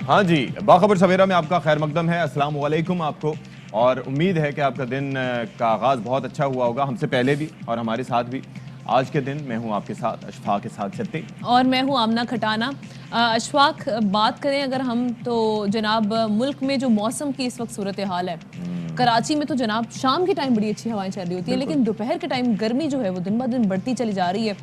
ہاں جی، باخبر سویرا میں آپ کا خیر مقدم ہے. السلام علیکم آپ کو, اور امید ہے کہ آپ کا دن کا آغاز بہت اچھا ہوا ہوگا, ہم سے پہلے بھی اور ہمارے ساتھ بھی. آج کے دن میں ہوں آپ کے ساتھ اشفاق کے ساتھ چھتی, اور میں ہوں آمنہ کھٹانا. اشفاق, بات کریں اگر ہم تو جناب ملک میں جو موسم کی اس وقت صورتحال ہے, کراچی میں تو جناب شام کے ٹائم بڑی اچھی ہوائیں چل رہی ہوتی ہیں, لیکن دوپہر کے ٹائم گرمی جو ہے وہ دن بہ دن بڑھتی چلی جا رہی ہے.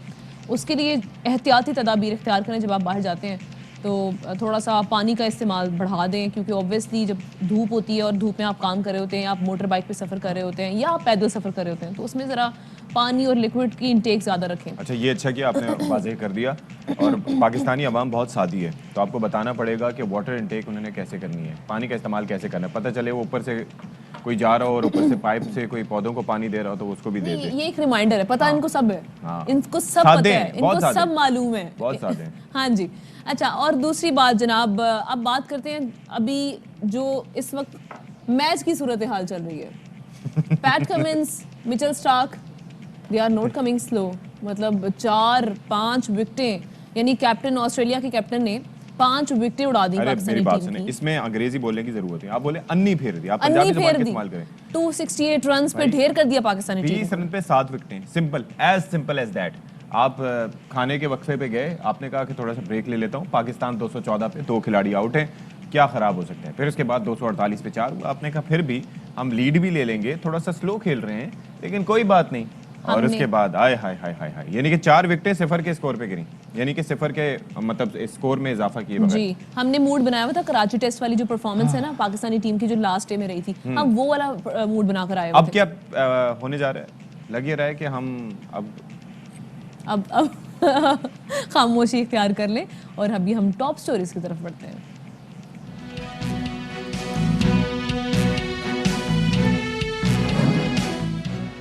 اس کے لیے احتیاطی تدابیر اختیار کریں. جب آپ باہر جاتے ہیں تو تھوڑا سا پانی کا استعمال بڑھا دیں, کیونکہ اوبویسلی جب دھوپ ہوتی ہے اور دھوپ میں آپ کام کر رہے ہوتے ہیں, آپ موٹر بائک پہ سفر کر رہے ہوتے ہیں یا آپ پیدل سفر کر رہے ہوتے ہیں, تو اس میں ذرا پانی اور لیکوڈ کی انٹیک زیادہ رکھیں. اچھا یہ اچھا کیا آپ نے واضح کر دیا. اور پاکستانی عوام بہت سادی ہے, تو آپ کو بتانا پڑے گا کہ واٹر انٹیک انہوں نے کیسے کرنی ہے, پانی کا استعمال کیسے کرنا ہے. پتہ چلے وہ اوپر سے کوئی جا رہا ہو اور اوپر سے پائپ سے کوئی پودوں کو پانی دے رہا ہو تو اس کو بھی دے دے. یہ ایک ریمائنڈر ہے, پتہ ان کو سب ہے, ان کو سب پتہ ہے, ان کو سب معلوم ہے, بہت سادے ہیں. ہاں جی. اچھا, اور دوسری بات جناب, اب بات کرتے ہیں ابھی جو اس وقت میچ کی صورتحال چل رہی ہے. Pat Cummins, Mitchell Starc, they are not coming slow. مطلب 4-5 وکٹیں, یعنی کیپٹن, آسٹریلیا کے کیپٹن نے 5 وکٹیں اڑا دی پاکستانی ٹیم کی. اس میں انگریزی بولنے کی ضرورت ہے, آپ بولے انی پھیر دی, آپ پنجابی زبان کا استعمال کریں. 268 رنز پہ ڈھیر کر دیا پاکستانی ٹیم 20 رن پہ 7 وکٹیں, سمپل ایز دیٹ. آپ کھانے کے وقفے پہ گئے, آپ نے کہا کہ تھوڑا سا بریک لے لیتا ہوں, پاکستان 214 پہ 2 کھلاڑی آؤٹ ہیں, کیا خراب ہو سکتا ہے. پھر اس کے بعد 248 پہ 4 ہوا, آپ نے کہا پھر بھی ہم لیڈ بھی لے لیں گے, تھوڑا سا سلو کھیل رہے ہیں لیکن کوئی بات نہیں. اور اس کے بعد آئے ہائے ہائے ہائے ہائے, یعنی کہ 4 وکٹیں 0 کے اسکور پہ گریں, یعنی کہ 0 کے مطلب اسکور میں اضافہ کیے بغیر. جی, ہم نے موڈ بنایا ہوا تھا کراچی ٹیسٹ والی جو پرفارمنس ہے نا پاکستانی ٹیم کی جو لاسٹ ڈے میں رہی تھی, ہم وہ والا موڈ بنا کر آئے ہوئے تھے. اب کیا ہونے جا رہا ہے, لگ یہ رہا ہے کہ ہم اب خاموشی اختیار کر لیں اور ابھی ہم ٹاپ سٹوریز کی طرف بڑھتے ہیں.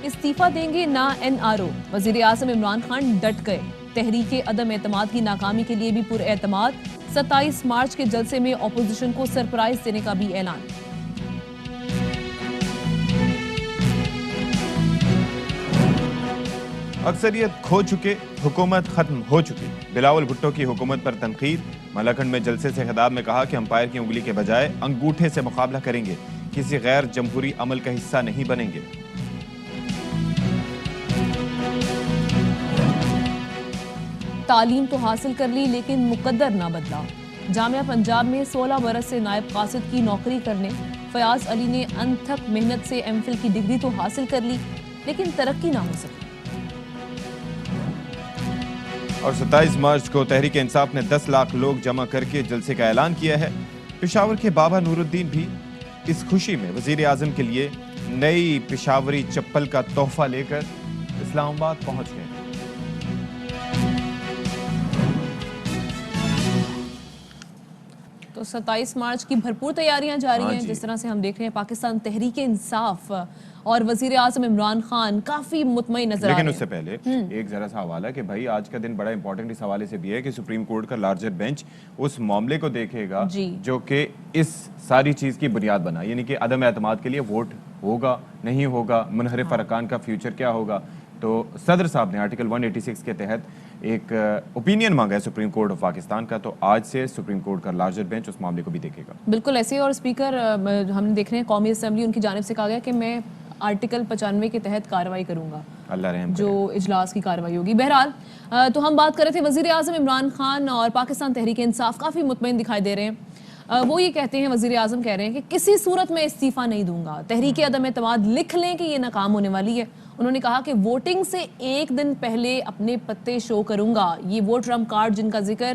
استعفیٰ دیں گے نہ این آر او, وزیر اعظم عمران خان ڈٹ گئے. تحریک عدم اعتماد کی ناکامی کے لیے بھی پر اعتماد, 27 مارچ کے جلسے میں اپوزیشن کو سرپرائز دینے کا بھی اعلان. اکثریت کھو چکے, حکومت ختم ہو چکی. بلاول بھٹو کی حکومت پر تنقید, ملاکنڈ میں جلسے سے خطاب میں کہا کہ امپائر کی انگلی کے بجائے انگوٹھے سے مقابلہ کریں گے, کسی غیر جمہوری عمل کا حصہ نہیں بنیں گے. تعلیم تو حاصل کر لی لیکن مقدر نہ بدلا. جامعہ پنجاب میں 16 برس سے نائب قاصد کی نوکری کرنے فیاض علی نے انتھک محنت سے ایم فل کی ڈگری تو حاصل کر لی لیکن ترقی نہ ہو سکی. اور 27 مارچ کو تحریک انصاف نے 10 لاکھ لوگ جمع کر کے جلسے کا اعلان کیا ہے. پشاور کے بابا نور الدین بھی اس خوشی میں وزیر اعظم کے لیے نئی پشاوری چپل کا تحفہ لے کر اسلام آباد پہنچ گئے. تو 27 مارچ کی بھرپور تیاریاں جاری ہیں. جس طرح سے ہم دیکھ رہے ہیں پاکستان تحریک انصاف اور وزیر اعظم عمران خان کافی مطمئن نظر آ رہے ہیں. لیکن اس سے پہلے ایک ذرا سا حوالہ کہ بھائی آج کا دن بڑا امپورٹنٹ اس حوالے سے بھی ہے کہ سپریم کورٹ کا لارجر بینچ اس معاملے کو دیکھے گا جو کہ اس ساری چیز کی بنیاد بنا, یعنی کہ عدم اعتماد کے لیے ووٹ ہوگا نہیں ہوگا, منحرف ارکان کا فیوچر کیا ہوگا. تو صدر صاحب نے آرٹیکل 186 کے تحت ایک اوپینین مانگا ہے سپریم کورٹ آف پاکستان کا, تو آج سے سپریم کورٹ کا لارجر بینچ اس معاملے کو بھی دیکھے گا. بالکل ایسے. اور اسپیکر ہم دیکھ رہے ہیں قومی اسمبلی, ان کی جانب سے کہا گیا کہ میں آرٹیکل 95 کے تحت کارروائی کروں گا, اللہ رحم جو اجلاس کی کارروائی ہوگی. بہرحال تو ہم بات کر رہے تھے وزیر اعظم عمران خان اور پاکستان تحریک انصاف کافی مطمئن دکھائی دے رہے ہیں. وہ یہ کہتے ہیں, وزیر اعظم کہہ رہے ہیں کہ کسی صورت میں استعفیٰ نہیں دوں گا. تحریک عدم اعتماد لکھ لیں کہ یہ ناکام ہونے والی ہے. انہوں نے کہا کہ ووٹنگ سے 1 دن پہلے اپنے پتے شو کروں گا. یہ وہ ٹرمپ کارڈ جن کا ذکر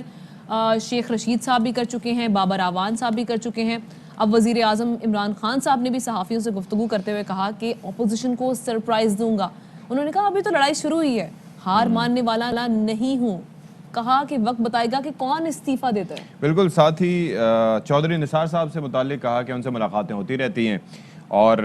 شیخ رشید صاحب بھی کر چکے ہیں, بابر اعوان صاحب بھی کر چکے ہیں. اب وزیر اعظم عمران خان صاحب نے بھی صحافیوں سے گفتگو کرتے ہوئے کہا کہ اپوزیشن کو سرپرائز دوں گا. انہوں نے کہا ابھی تو لڑائی شروع ہوئی ہے, ہار ماننے والا نہیں ہوں. کہا کہ وقت بتائے گا کہ کون استعفیٰ دیتا ہے. بالکل. ساتھ ہی چودھری نثار صاحب سے متعلق کہا کہ ان سے ملاقاتیں ہوتی رہتی ہیں اور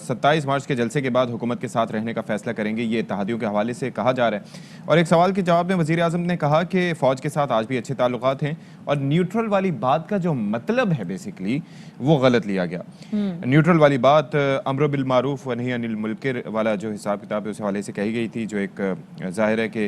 27 مارچ کے جلسے کے بعد حکومت کے ساتھ رہنے کا فیصلہ کریں گے, یہ اتحادیوں کے حوالے سے کہا جا رہا ہے. اور ایک سوال کے جواب میں وزیر اعظم نے کہا کہ فوج کے ساتھ آج بھی اچھے تعلقات ہیں اور نیوٹرل والی بات کا جو مطلب ہے بیسیکلی وہ غلط لیا گیا. نیوٹرل والی بات امر بالمعروف و نہی عن المنکر والا جو حساب کتاب ہے اس حوالے سے کہی گئی تھی, جو ایک ظاہر ہے کہ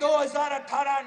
2018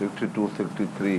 62-63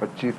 $25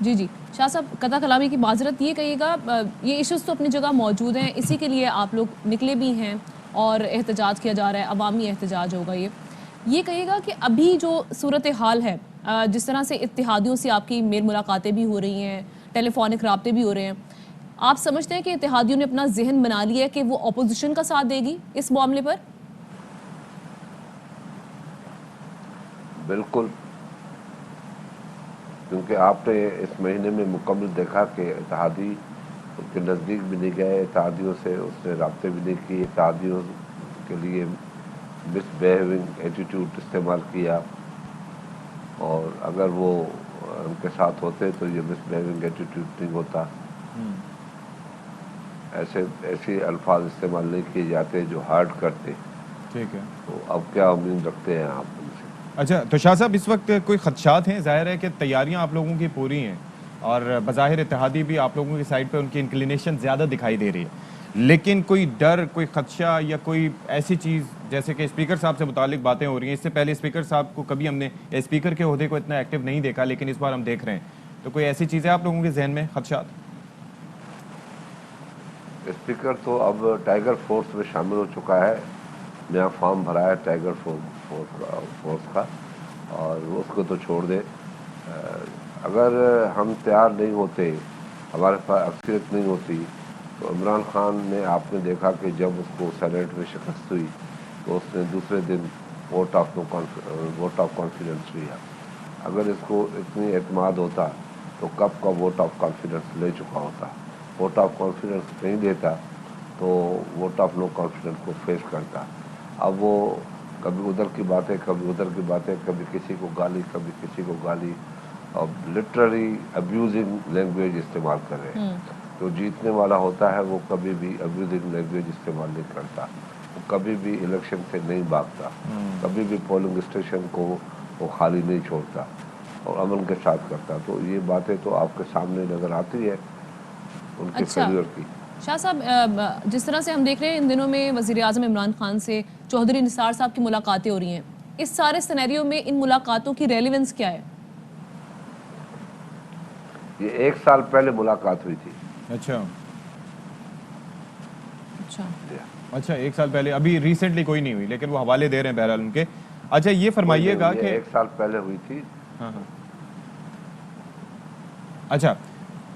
جی جی شاہ صاحب قطع کلامی کی معذرت، یہ کہیے گا یہ ایشوز تو اپنی جگہ موجود ہیں، اسی کے لیے آپ لوگ نکلے بھی ہیں اور احتجاج کیا جا رہا ہے، عوامی احتجاج ہوگا یہ کہیے گا کہ ابھی جو صورتحال ہے، جس طرح سے اتحادیوں سے آپ کی میل ملاقاتیں بھی ہو رہی ہیں، ٹیلی فونک رابطے بھی ہو رہے ہیں، آپ سمجھتے ہیں کہ اتحادیوں نے اپنا ذہن بنا لیا ہے کہ وہ اپوزیشن کا ساتھ دے گی اس معاملے پر؟ بالکل، کیونکہ آپ نے اس مہینے میں مکمل دیکھا کہ اتحادی اس کے نزدیک بھی نہیں گئے، اتحادیوں سے اس نے رابطے بھی نہیں کیے، اتحادیوں کے لیے مس بیہیونگ ایٹیٹیوڈ استعمال کیا، اور اگر وہ ان کے ساتھ ہوتے تو یہ مس بیہیونگ ایٹیٹیوڈ نہیں ہوتا، ایسے الفاظ استعمال نہیں کیے جاتے جو ہارٹ کرتے. ٹھیک ہے، تو اب کیا امید رکھتے ہیں آپ ان سے؟ اچھا تو شاہ صاحب اس وقت کوئی خدشات ہیں؟ ظاہر ہے کہ تیاریاں آپ لوگوں کی پوری ہیں اور بظاہر اتحادی بھی آپ لوگوں کی سائڈ پہ ان کی انکلینیشن زیادہ دکھائی دے رہی ہے، لیکن کوئی ڈر، کوئی خدشہ یا کوئی ایسی چیز جیسے کہ اسپیکر صاحب سے متعلق باتیں ہو رہی ہیں، اس سے پہلے اسپیکر صاحب کو کبھی ہم نے اسپیکر کے عہدے کو اتنا ایکٹیو نہیں دیکھا، لیکن اس بار ہم دیکھ رہے ہیں، تو کوئی ایسی چیزیں آپ لوگوں کے ذہن میں خدشات؟ اسپیکر تو اب ٹائیگر فورس میں شامل ہو چکا ہے، نیا فارم بھرا ہے ٹائیگر فورس کا، اور اس کو تو چھوڑ دے. اگر ہم تیار نہیں ہوتے، ہمارے پاس اکثریت نہیں ہوتی، تو عمران خان نے، آپ نے دیکھا کہ جب اس کو سینیٹ میں شکست ہوئی تو اس نے دوسرے دن ووٹ آف کانفیڈنس لیا. اگر اس کو اتنی اعتماد ہوتا تو کب کا ووٹ آف کانفیڈنس لے چکا ہوتا. ووٹ آف کانفیڈنس نہیں دیتا تو ووٹ آف نو کانفیڈنس کو فیس کرتا. اب وہ کبھی ادھر کی باتیں، کبھی ادھر کی باتیں، کبھی کسی کو گالی، کبھی کسی کو گالی، اور لٹرلی ابیوزنگ لینگویج استعمال کر رہے ہیں. جو جیتنے والا ہوتا ہے وہ کبھی بھی ابیوزنگ لینگویج استعمال نہیں کرتا، وہ کبھی بھی الیکشن سے نہیں بھاگتا، کبھی بھی پولنگ اسٹیشن کو وہ خالی نہیں چھوڑتا اور امن کے ساتھ کرتا. تو یہ باتیں تو آپ کے سامنے نظر آتی ہے ان کے اچھا فیلئر کی. شاہ صاحب، جس طرح سے ہم دیکھ رہے ہیں ان دنوں میں وزیر اعظم عمران خان سے چودھری نثار صاحب کی ملاقاتیں ہو رہی ہیں، اس سارے سینیریو میں ان ملاقاتوں کی ریلیونس کیا ہے؟ یہ 1 سال پہلے ملاقات ہوئی تھی. اچھا اچھا اچھا 1 سال پہلے، ابھی ریسنٹلی کوئی نہیں ہوئی، لیکن وہ حوالے دے رہے ہیں بہرحال ان کے. اچھا یہ فرمائیے گا کہ 1 سال پہلے ہوئی تھی. ہاں اچھا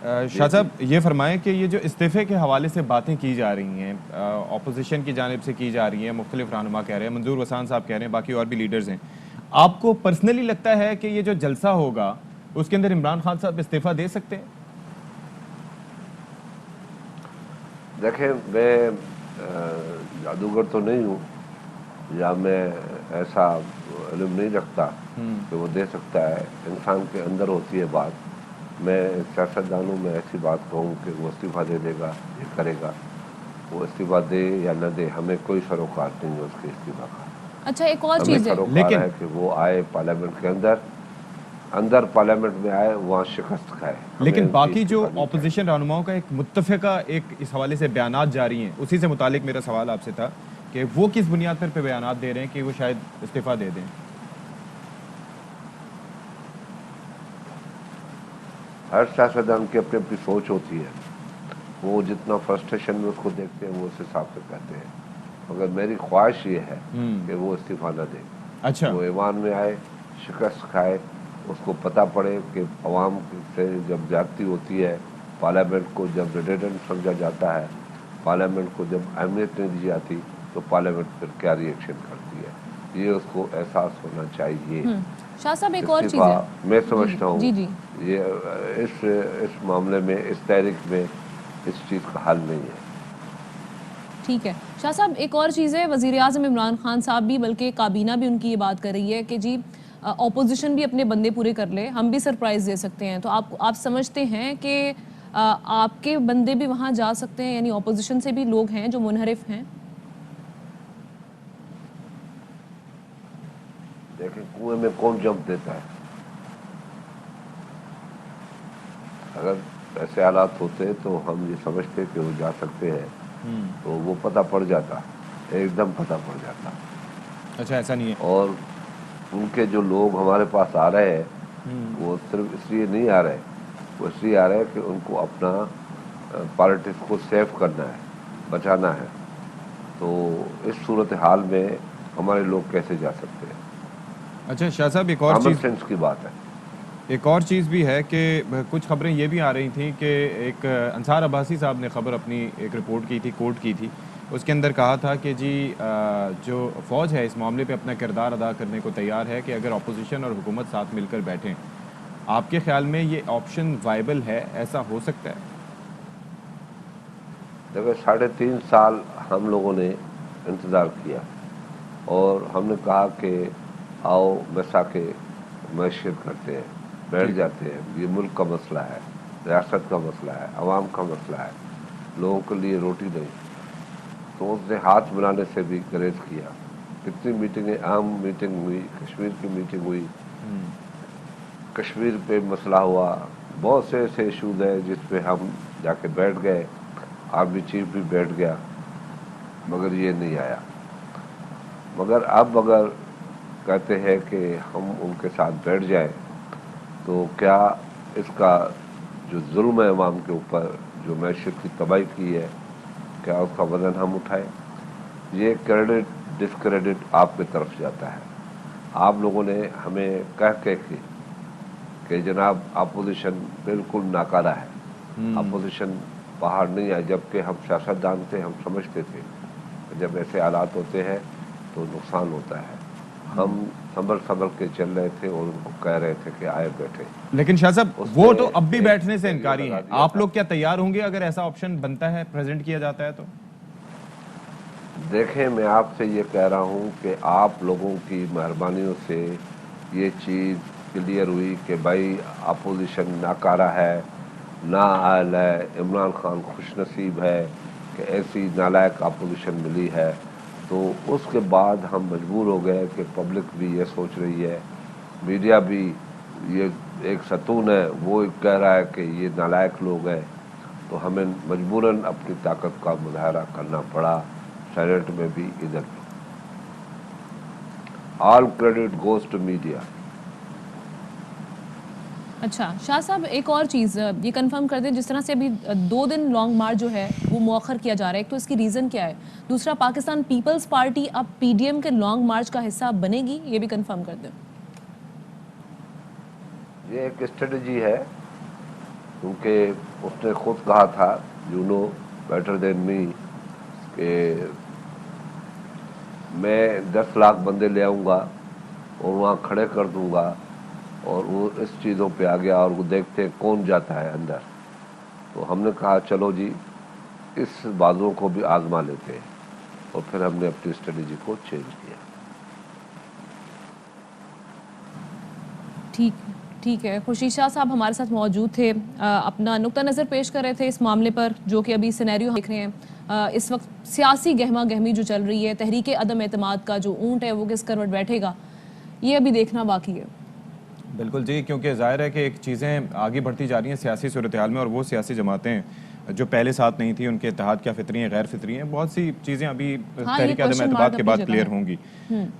شاہ صاحب یہ فرمائیں کہ یہ جو استعفے کے حوالے سے باتیں کی جا رہی ہیں، اپوزیشن کی جانب سے کی جا رہی ہیں، مختلف رہنما کہہ رہے ہیں، منظور وسان صاحب کہہ رہے ہیں، باقی اور بھی لیڈرز ہیں، آپ کو پرسنلی لگتا ہے کہ یہ جو جلسہ ہوگا اس کے اندر عمران خان صاحب استعفیٰ دے سکتے ہیں؟ دیکھیں، میں جادوگر تو نہیں ہوں، یا میں ایسا علم نہیں رکھتا کہ وہ دے سکتا ہے. انسان کے اندر ہوتی ہے بات. میں سیاستدانوں میں ایسی بات کہوں کہ وہ استعفیٰ دے دے گا، یہ کرے گا، وہ استعفیٰ دے یا نہ دے، ہمیں کوئی سروکار نہیں ہے اس کے استعفیٰ کا. اچھا ایک اور ہمیں چیز ہے، سروکار ہے کہ وہ آئے پارلیمنٹ کے اندر پارلیمنٹ میں آئے، وہاں شکست کھائے. لیکن باقی جو اپوزیشن رہنماؤں کا ایک متفقہ ایک اس حوالے سے بیانات جاری ہیں، اسی سے متعلق میرا سوال آپ سے تھا کہ وہ کس بنیاد پر بیانات دے رہے ہیں کہ وہ شاید استعفیٰ دے دیں؟ ہر سیاستدان کی اپنی اپنی سوچ ہوتی ہے. وہ جتنا فرسٹریشن میں اس کو دیکھتے ہیں وہ اس حساب سے کہتے ہیں. مگر میری خواہش یہ ہے کہ وہ استعفیٰ نہ دے. اچھا وہ ایوان میں آئے، شکست کھائے، اس کو پتہ پڑے کہ عوام سے جب زیادتی ہوتی ہے، پارلیمنٹ کو جب ریڈنڈنٹ سمجھا جاتا ہے، پارلیمنٹ کو جب اہمیت نہیں دی جاتی، تو پارلیمنٹ پھر کیا ری ایکشن کرتی ہے. یہ اس کو احساس ہونا چاہیے. شاہ صاحب ایک اور چیز ہے، میں سمجھتا ہوں جی یہ اس معاملے میں، اس تحریک میں اس چیز کا حل نہیں ہے. ٹھیک ہے شاہ صاحب، ایک اور چیز ہے، وزیر اعظم عمران خان صاحب بھی، بلکہ کابینہ بھی ان کی یہ بات کر رہی ہے کہ جی اپوزیشن بھی اپنے بندے پورے کر لے، ہم بھی سرپرائز دے سکتے ہیں. تو آپ سمجھتے ہیں کہ آپ کے بندے بھی وہاں جا سکتے ہیں، یعنی اپوزیشن سے بھی لوگ ہیں جو منحرف ہیں؟ دیکھیں، کنویں میں کون جمپ دیتا ہے؟ اگر ایسے حالات ہوتے تو ہم یہ سمجھتے کہ وہ جا سکتے ہیں، تو وہ پتہ پڑ جاتا، ایک دم پتہ پڑ جاتا. اچھا ایسا نہیں ہے. اور ان کے جو لوگ ہمارے پاس آ رہے ہیں وہ صرف اس لیے نہیں آ رہے وہ اس لیے آ رہے ہیں کہ ان کو اپنا پالیٹکس کو سیو کرنا ہے, بچانا ہے. تو اس صورتحال میں ہمارے لوگ کیسے جا سکتے ہیں؟ اچھا شاہ صاحب ایک اور کامن چیز سینس کی بات ہے. ایک اور چیز بھی ہے کہ کچھ خبریں یہ بھی آ رہی تھیں کہ ایک انصار عباسی صاحب نے خبر اپنی ایک رپورٹ کی تھی, کوٹ کی تھی, اس کے اندر کہا تھا کہ جی جو فوج ہے اس معاملے پہ اپنا کردار ادا کرنے کو تیار ہے کہ اگر اپوزیشن اور حکومت ساتھ مل کر بیٹھیں. آپ کے خیال میں یہ آپشن وائبل ہے, ایسا ہو سکتا ہے؟ دیکھیں 3.5 سال ہم لوگوں نے انتظار کیا اور ہم نے کہا کہ آؤ مسا کے معیشت کرتے ہیں, بیٹھ جاتے ہیں. یہ ملک کا مسئلہ ہے, ریاست کا مسئلہ ہے, عوام کا مسئلہ ہے, لوگوں کے لیے روٹی نہیں. تو اس نے ہاتھ ملانے سے بھی گریز کیا. کتنی میٹنگیں, اہم میٹنگ ہوئی, کشمیر کی میٹنگ ہوئی, کشمیر پہ مسئلہ ہوا. بہت سے ایسے ایشوز ہیں جس پہ ہم جا کے بیٹھ گئے, آرمی چیف بھی بیٹھ گیا, مگر یہ نہیں آیا. مگر اب اگر کہتے ہیں کہ ہم ان کے ساتھ بیٹھ جائیں تو کیا اس کا جو ظلم ہے عوام کے اوپر, جو معیشت کی تباہی کی ہے, کیا اس کا وزن ہم اٹھائیں؟ یہ کریڈٹ ڈسکریڈٹ آپ کی طرف جاتا ہے. آپ لوگوں نے ہمیں کہہ کہ جناب اپوزیشن بالکل ناکارہ ہے, اپوزیشن باہر نہیں آئے, جبکہ ہم سیاستدان تھے, ہم سمجھتے تھے جب ایسے حالات ہوتے ہیں تو نقصان ہوتا ہے. ہم سنبھل کے چل رہے تھے اور ان کو کہہ رہے تھے کہ آئے بیٹھے. لیکن شاہ صاحب وہ تو اب بھی بیٹھنے سے انکاری ہیں. آپ لوگ کیا تیار ہوں گے اگر ایسا آپشن بنتا ہے, پریزنٹ کیا جاتا ہے تو؟ دیکھیں میں آپ سے یہ کہہ رہا ہوں کہ آپ لوگوں کی مہربانیوں سے یہ چیز کلیئر ہوئی کہ بھائی اپوزیشن ناکارہ ہے, نااہل ہے. عمران خان خوش نصیب ہے کہ ایسی نالائق اپوزیشن ملی ہے. تو اس کے بعد ہم مجبور ہو گئے کہ پبلک بھی یہ سوچ رہی ہے, میڈیا بھی یہ ایک ستون ہے, وہ کہہ رہا ہے کہ یہ نالائق لوگ ہیں. تو ہمیں مجبوراً اپنی طاقت کا مظاہرہ کرنا پڑا, سینٹ میں بھی, ادھر بھی. All credit goes to media. اچھا شاہ صاحب ایک اور چیز یہ کنفرم کر دیں, جس طرح سے ابھی 2 دن لانگ مارچ جو ہے وہ مؤخر کیا جا رہا ہے, ایک تو اس کی ریزن کیا ہے, دوسرا پاکستان پیپلز پارٹی اب پی ڈی ایم کے لانگ مارچ کا حصہ بنے گی, یہ بھی کنفرم کر دیں. یہ ایک اسٹریٹجی ہے کیونکہ اس نے خود کہا تھا, یو نو بیٹر دین می, کہ میں 10 لاکھ بندے لے آؤں گا اور وہاں کھڑے کر دوں گا, اور وہ اس چیزوں پہ آ گیا اور وہ دیکھتے کون جاتا ہے اندر. تو ہم نے کہا چلو جی اس بازوں کو بھی آزما لیتے ہیں, اور پھر ہم نے اپنی اسٹریٹجی کو چینج کیا. ٹھیک ہے. خورشید شاہ صاحب ہمارے ساتھ موجود تھے, اپنا نقطہ نظر پیش کر رہے تھے اس معاملے پر جو کہ ابھی سینیریو دیکھ رہے ہیں. اس وقت سیاسی گہما گہمی جو چل رہی ہے, تحریک عدم اعتماد کا جو اونٹ ہے وہ کس کروٹ بیٹھے گا, یہ ابھی دیکھنا باقی ہے. بالکل جی, کیونکہ ظاہر ہے کہ ایک چیزیں آگے بڑھتی جا رہی ہیں سیاسی صورتحال میں, اور وہ سیاسی جماعتیں جو پہلے ساتھ نہیں تھیں ان کے اتحاد کیا فطری ہیں, غیر فطری ہیں, بہت سی چیزیں ابھی تحریک عدم اعتماد کے بعد کلیئر ہوں گی.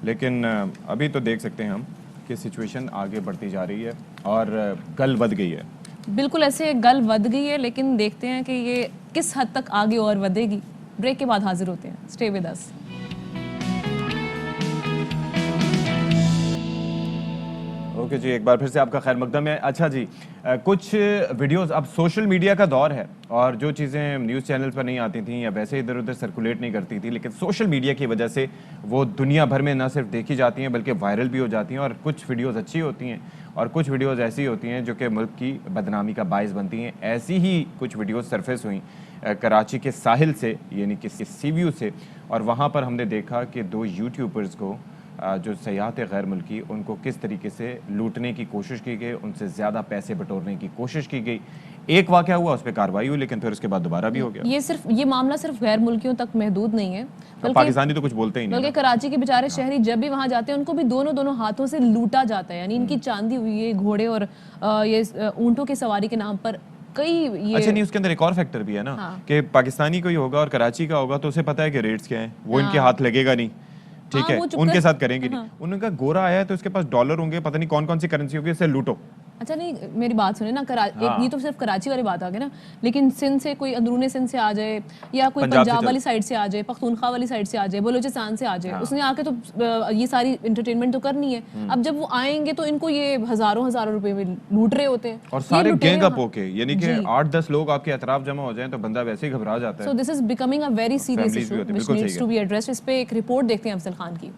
لیکن ابھی تو دیکھ سکتے ہیں ہم کہ سچویشن آگے بڑھتی جا رہی ہے اور گل ود گئی ہے. بالکل ایسے گل ود گئی ہے, لیکن دیکھتے ہیں کہ یہ کس حد تک آگے اور ودے گی. بریک کے بعد حاضر ہوتے ہیں, اسٹے ود اس. اوکے جی, ایک بار پھر سے آپ کا خیر مقدم ہے. اچھا جی, کچھ ویڈیوز, اب سوشل میڈیا کا دور ہے اور جو چیزیں نیوز چینل پر نہیں آتی تھیں یا ویسے ادھر ادھر سرکولیٹ نہیں کرتی تھی, لیکن سوشل میڈیا کی وجہ سے وہ دنیا بھر میں نہ صرف دیکھی جاتی ہیں بلکہ وائرل بھی ہو جاتی ہیں. اور کچھ ویڈیوز اچھی ہوتی ہیں اور کچھ ویڈیوز ایسی ہوتی ہیں جو کہ ملک کی بدنامی کا باعث بنتی ہیں. ایسی ہی کچھ ویڈیوز سرفیس ہوئیں کراچی کے ساحل سے, یعنی کہ سی ویو سے, اور وہاں پر ہم نے دیکھا کہ 2 یوٹیوبرز کو جو سیاحت غیر ملکی, ان کو کس طریقے سے لوٹنے کی کوشش کی گئی, ان سے زیادہ پیسے بٹورنے کی کوشش کی گئی. ایک واقعہ ہوا, اس پہ کارروائی ہوئی, لیکن پھر اس کے بعد دوبارہ بھی ہو گیا. یہ معاملہ صرف غیر ملکیوں تک محدود نہیں ہے, پاکستانی تو کچھ بولتے ہی نہیں, بلکہ کراچی کے بیچارے شہری جب بھی وہاں جاتے ہیں ان کو بھی دونوں ہاتھوں سے لوٹا جاتا ہے. یعنی ان کی چاندی ہوئی ہے گھوڑے اور یہ اونٹوں کی سواری کے نام پر کئی یہ. اچھا نہیں, اس کے اندر ایک اور فیکٹر بھی ہے نا کہ پاکستانی کوئی ہوگا اور کراچی کا ہوگا تو اسے پتا ہے کہ ریٹس کیا ہیں, وہ ان کے ہاتھ لگے گا نہیں, ٹھیک ہے, ان کے ساتھ کریں گے نہیں. انہوں نے کہا گورا آیا ہے تو اس کے پاس ڈالر ہوں گے, پتہ نہیں کون کون سی کرنسی ہوگی, اسے لوٹو. اچھا نہیں میری بات سنیں نا، یہ تو صرف کراچی والی بات آ گئی نا، لیکن سندھ سے کوئی اندرون سندھ سے آ جائے یا کوئی پنجاب والی سائڈ سے آ جائے، پختونخوا والی سائڈ سے آ جائے، بلوچستان سے آ جائے، اس نے آ کے تو یہ ساری انٹرٹینمنٹ تو کرنی ہے. اب جب وہ آئیں گے تو ان کو یہ ہزاروں روپے میں لوٹ رہے ہوتے ہیں اور سارے گینگ اپ ہو کے، یعنی کہ 8-10 لوگ آپ کے اطراف جمع ہو جائیں تو بندہ ویسے ہی گھبرا جاتا ہے. So this is becoming a very serious issue which needs to be addressed. اس پہ ایک رپورٹ دیکھتے ہیں افضل خان کی.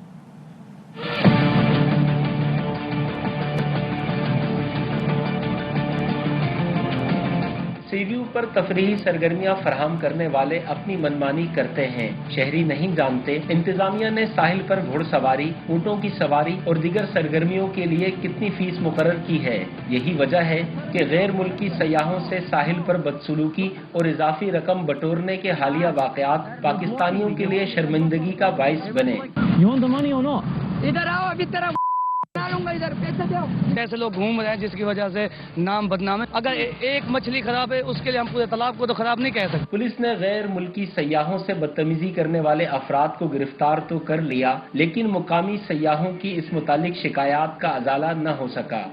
سی ویو پر تفریحی سرگرمیاں فراہم کرنے والے اپنی منمانی کرتے ہیں. شہری نہیں جانتے انتظامیہ نے ساحل پر گھڑ سواری، اونٹوں کی سواری اور دیگر سرگرمیوں کے لیے کتنی فیس مقرر کی ہے. یہی وجہ ہے کہ غیر ملکی سیاحوں سے ساحل پر بدسلوکی اور اضافی رقم بٹورنے کے حالیہ واقعات پاکستانیوں کے لیے شرمندگی کا باعث بنے. ادھر آؤ، ابھی طرح ایسے لوگ گھوم رہے ہیں جس کی وجہ سے نام بدنام ہے. اگر ایک مچھلی خراب ہے اس کے لیے ہم پورے تالاب کو تو خراب نہیں کہہ سکتے. پولیس نے غیر ملکی سیاحوں سے بدتمیزی کرنے والے افراد کو گرفتار تو کر لیا، لیکن مقامی سیاحوں کی اس متعلق شکایات کا ازالہ نہ ہو سکا.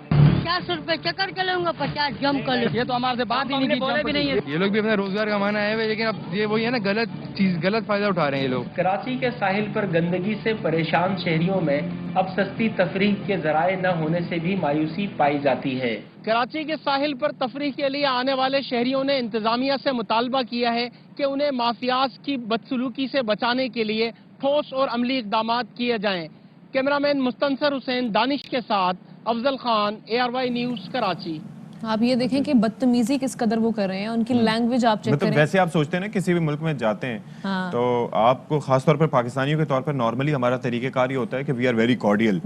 50 روپے چکر کے لوں گا، 50 جم کر لوں. یہ تو ہمارے سے بات ہی نہیں بولے بھی نہیں ہے. یہ لوگ بھی اپنا روزگار کمانا آئے ہوئے، لیکن اب یہ وہی ہے نا، غلط فائدہ اٹھا رہے ہیں یہ لوگ. کراچی کے ساحل پر گندگی سے پریشان شہریوں میں اب سستی تفریح کے ذرائع نہ ہونے سے بھی مایوسی پائی جاتی ہے. کراچی کے ساحل پر تفریح کے لیے آنے والے شہریوں نے انتظامیہ سے مطالبہ کیا ہے کہ انہیں مافیاز کی بدسلوکی سے بچانے کے لیے ٹھوس اور عملی اقدامات کیے جائیں. کیمرہ مین مستنصر حسین دانش کے ساتھ افضل خان، ARY نیوز کراچی. آپ یہ دیکھیں کہ بدتمیزی کس قدر وہ کر رہے ہیں، ان کی لینگویج آپ چیک کریں. ویسے آپ سوچتے ہیں نا کسی بھی ملک میں جاتے ہیں تو آپ کو خاص طور پر پاکستانیوں کے طور پر نارملی ہمارا طریقہ کار یہ ہوتا ہے کہ we are very cordial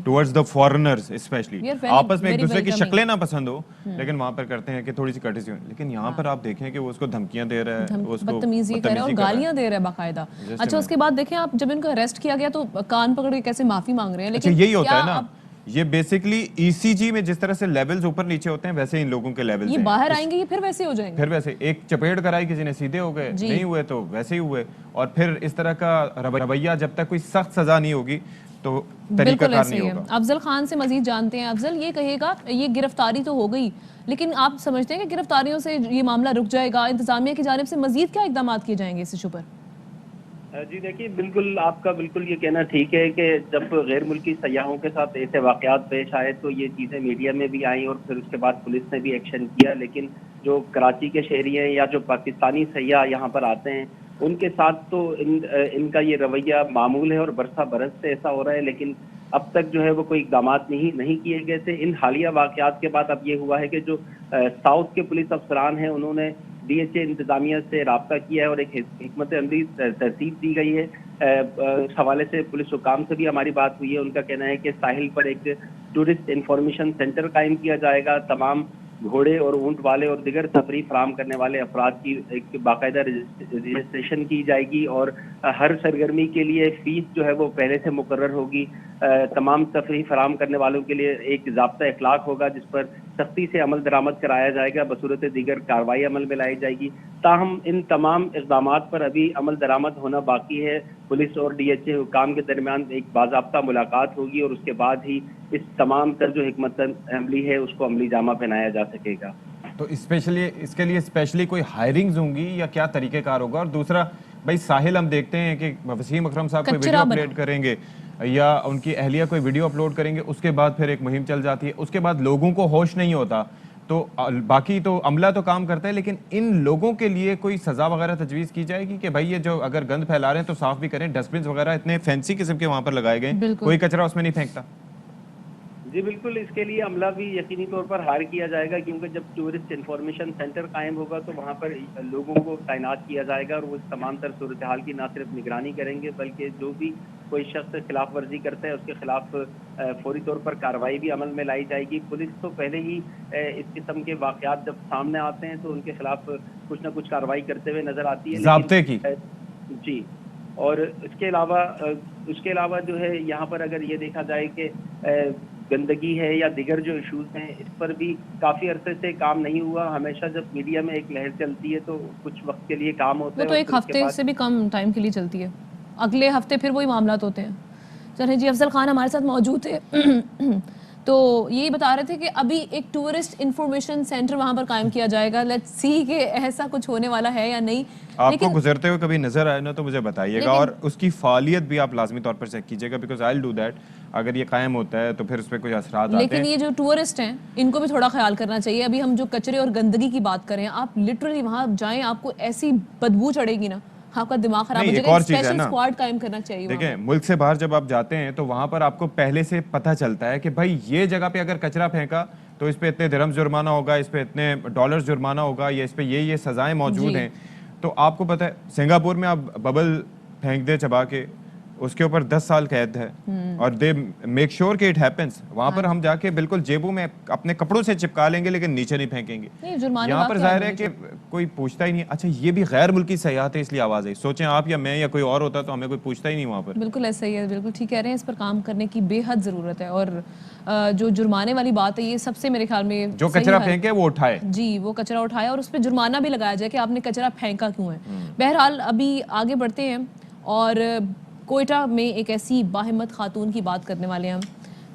towards the foreigners especially. آپس میں ایک دوسرے کی شکلیں نہ پسند ہو لیکن وہاں پر کرتے ہیں کہ تھوڑی سی کٹسی ہو. لیکن یہاں پر آپ دیکھیں کہ وہ اس کو دھمکیاں دے رہا ہے، بدتمیزی کر رہا ہے اور گالیاں دے رہا ہے باقاعدہ. اچھا اس کے بعد دیکھیں آپ جب ان کو اریسٹ کیا گیا تو کان پکڑ کے کیسے معافی مانگ رہے ہیں. لیکن یہی ہوتا ہے نا، یہ بیسیکلی ECG میں جس طرح سے لیولز اوپر نیچے ہوتے ہیں ویسے ان لوگوں کے لیولز ہیں. یہ باہر آئیں گے یہ پھر ویسے ہو جائیں گے. پھر ویسے ایک چپیٹ کرائی کسی نے سیدھے ہو گئے، نہیں ہوئے تو ویسے ہی ہوئے. اور پھر اس طرح کا رویہ جب تک کوئی سخت سزا نہیں ہوگی تو طریقہ کار نہیں ہوگا. افضل خان سے مزید جانتے ہیں. افضل یہ کہے گا یہ گرفتاری تو ہو گئی، لیکن آپ سمجھتے ہیں کہ گرفتاریوں سے یہ معاملہ رک جائے گا؟ انتظامیہ کی جانب سے مزید کیا اقدامات کیے جائیں گے اس ایشو پر؟ جی دیکھیے، بالکل آپ کا بالکل یہ کہنا ٹھیک ہے کہ جب غیر ملکی سیاحوں کے ساتھ ایسے واقعات پیش آئے تو یہ چیزیں میڈیا میں بھی آئیں اور پھر اس کے بعد پولیس نے بھی ایکشن کیا. لیکن جو کراچی کے شہری ہیں یا جو پاکستانی سیاح یہاں پر آتے ہیں ان کے ساتھ تو ان کا یہ رویہ معمول ہے اور برسہ برس سے ایسا ہو رہا ہے. لیکن اب تک جو ہے وہ کوئی اقدامات نہیں کیے گئے تھے. ان حالیہ واقعات کے بعد اب یہ ہوا ہے کہ جو ساؤتھ کے پولیس افسران ہیں انہوں نے DHA انتظامیہ سے رابطہ کیا ہے اور ایک حکمت عملی ترتیب دی گئی ہے. اس حوالے سے پولیس حکام سے بھی ہماری بات ہوئی ہے. ان کا کہنا ہے کہ ساحل پر ایک ٹورسٹ انفارمیشن سینٹر قائم کیا جائے گا. تمام گھوڑے اور اونٹ والے اور دیگر تفریح فراہم کرنے والے افراد کی ایک باقاعدہ رجسٹریشن کی جائے گی اور ہر سرگرمی کے لیے فیس جو ہے وہ پہلے سے مقرر ہوگی. تمام تفریح فراہم کرنے والوں کے لیے ایک ضابطہ اخلاق ہوگا جس پر سختی سے عمل درآمد کرایا جائے گا. بصورت دیگر کارروائی عمل میں لائی جائے گی. تاہم ان تمام اقدامات پر ابھی عمل درآمد ہونا باقی ہے. پولیس اور DHA حکام کے درمیان ایک باضابطہ ملاقات ہوگی اور اس کے بعد ہی اس تمام تر جو حکمت عملی ہے اس کو عملی جامہ پہنایا جا سکے گا. تو اسپیشلی اس کے لیے اسپیشلی کوئی ہائرنگز ہوں گی یا کیا طریقہ کار ہوگا؟ اور دوسرا بھائی ساحل ہم دیکھتے ہیں کہ وسیم اکرم صاحب کوئی ویڈیو اپلوڈ کریں گے یا ان کی اہلیہ کوئی ویڈیو اپلوڈ کریں گے، اس کے بعد پھر ایک مہم چل جاتی ہے، اس کے بعد لوگوں کو ہوش نہیں ہوتا. تو باقی تو عملہ تو کام کرتا ہے لیکن ان لوگوں کے لیے کوئی سزا وغیرہ تجویز کی جائے گی کہ بھائی یہ جو اگر گند پھیلا رہے ہیں تو صاف بھی کریں؟ ڈسٹ بنز وغیرہ اتنے فینسی قسم کے وہاں پر لگائے گئے، کوئی کچرا اس میں نہیں پھینکتا. جی بالکل، اس کے لیے عملہ بھی یقینی طور پر ہائر کیا جائے گا کیونکہ جب ٹورسٹ انفارمیشن سینٹر قائم ہوگا تو وہاں پر لوگوں کو تعینات کیا جائے گا اور وہ اس تمام تر صورتحال کی نہ صرف نگرانی کریں گے بلکہ جو بھی کوئی شخص خلاف ورزی کرتا ہے اس کے خلاف فوری طور پر کارروائی بھی عمل میں لائی جائے گی. پولیس تو پہلے ہی اس قسم کے واقعات جب سامنے آتے ہیں تو ان کے خلاف کچھ نہ کچھ کارروائی کرتے ہوئے نظر آتی ہے ضابطے کی. جی، اور اس کے علاوہ جو ہے یہاں پر اگر یہ دیکھا جائے کہ گندگی ہے یا دیگر جو ایشوز ہیں اس پر بھی کافی عرصے سے کام نہیں ہوا. ہمیشہ جب میڈیا میں ایک لہر چلتی ہے تو کچھ وقت کے لیے کام ہوتا ہے، وہ تو ایک ہفتے سے بھی کم ٹائم کے لیے چلتی ہے، اگلے ہفتے پھر وہی معاملات ہوتے ہیں. چلیں جی، افضل خان ہمارے ساتھ موجود تھے. تو یہی بتا رہے تھے کہ ابھی ایک ٹورسٹ انفارمیشن سینٹر وہاں پر قائم کیا جائے گا. لیٹس سی کہ ایسا کچھ ہونے والا ہے یا نہیں. آپ کو گزرتے ہوئے کبھی نظر آئے نا تو مجھے بتائیے گا, اور اس کی فعالیت بھی آپ لازمی طور پر چیک کیجیے گا, because I will do that. اگر یہ قائم ہوتا ہے تو پھر اس پہ کچھ اثرات آتے ہیں. لیکن یہ جو ٹورسٹ ہیں ان کو بھی تھوڑا خیال کرنا چاہیے. ابھی ہم جو کچرے اور گندگی کی بات کریں, آپ لٹرلی وہاں جائیں آپ کو ایسی بدبو چڑھے گی نا, آپ کا دماغ خراب ہو جائے گا. اسپیشل اسکواڈ قائم کرنا چاہیے. دیکھیں ملک سے باہر جب آپ جاتے ہیں تو وہاں پر آپ کو پہلے سے پتہ چلتا ہے کہ بھائی یہ جگہ پہ اگر کچرا پھینکا تو اس پہ اتنے درہم جرمانہ ہوگا, اس پہ اتنے ڈالر جرمانہ ہوگا, یا اس پہ یہ سزائیں موجود ہیں. تو آپ کو پتہ ہے سنگاپور میں آپ ببل پھینک دے چبا کے, اس کے اوپر 10 سال قید ہے, اور دے میک شور کہ اٹ ہیپنس. وہاں پر ہم جا کے بالکل جیبوں میں اپنے کپڑوں سے چپکا لیں گے لیکن نیچے نہیں پھینکیں گے. یہاں پر ظاہر ہے کہ کوئی پوچھتا ہی نہیں. اچھا یہ بھی غیر ملکی سیاحت ہے اس لیے آواز آئی. سوچیں آپ یا میں یا کوئی اور ہوتا تو ہمیں کوئی پوچھتا ہی نہیں وہاں پر. بالکل ایسا ہی ہے, بالکل ٹھیک کہہ رہے ہیں. اس پر کام کرنے کی بے حد ضرورت ہے. اور جو جرمانے والی بات ہے یہ سب سے میرے خیال میں جو کچرا پھینکے وہ اٹھائے. جی وہ کچرا اٹھائے اور اس پہ جرمانہ بھی لگایا جائے کہ آپ نے کچرا پھینکا کیوں ہے. بہرحال ابھی آگے بڑھتے ہیں اور کوئٹہ میں ایک ایسی باہمت خاتون کی بات کرنے والے ہیں ہم,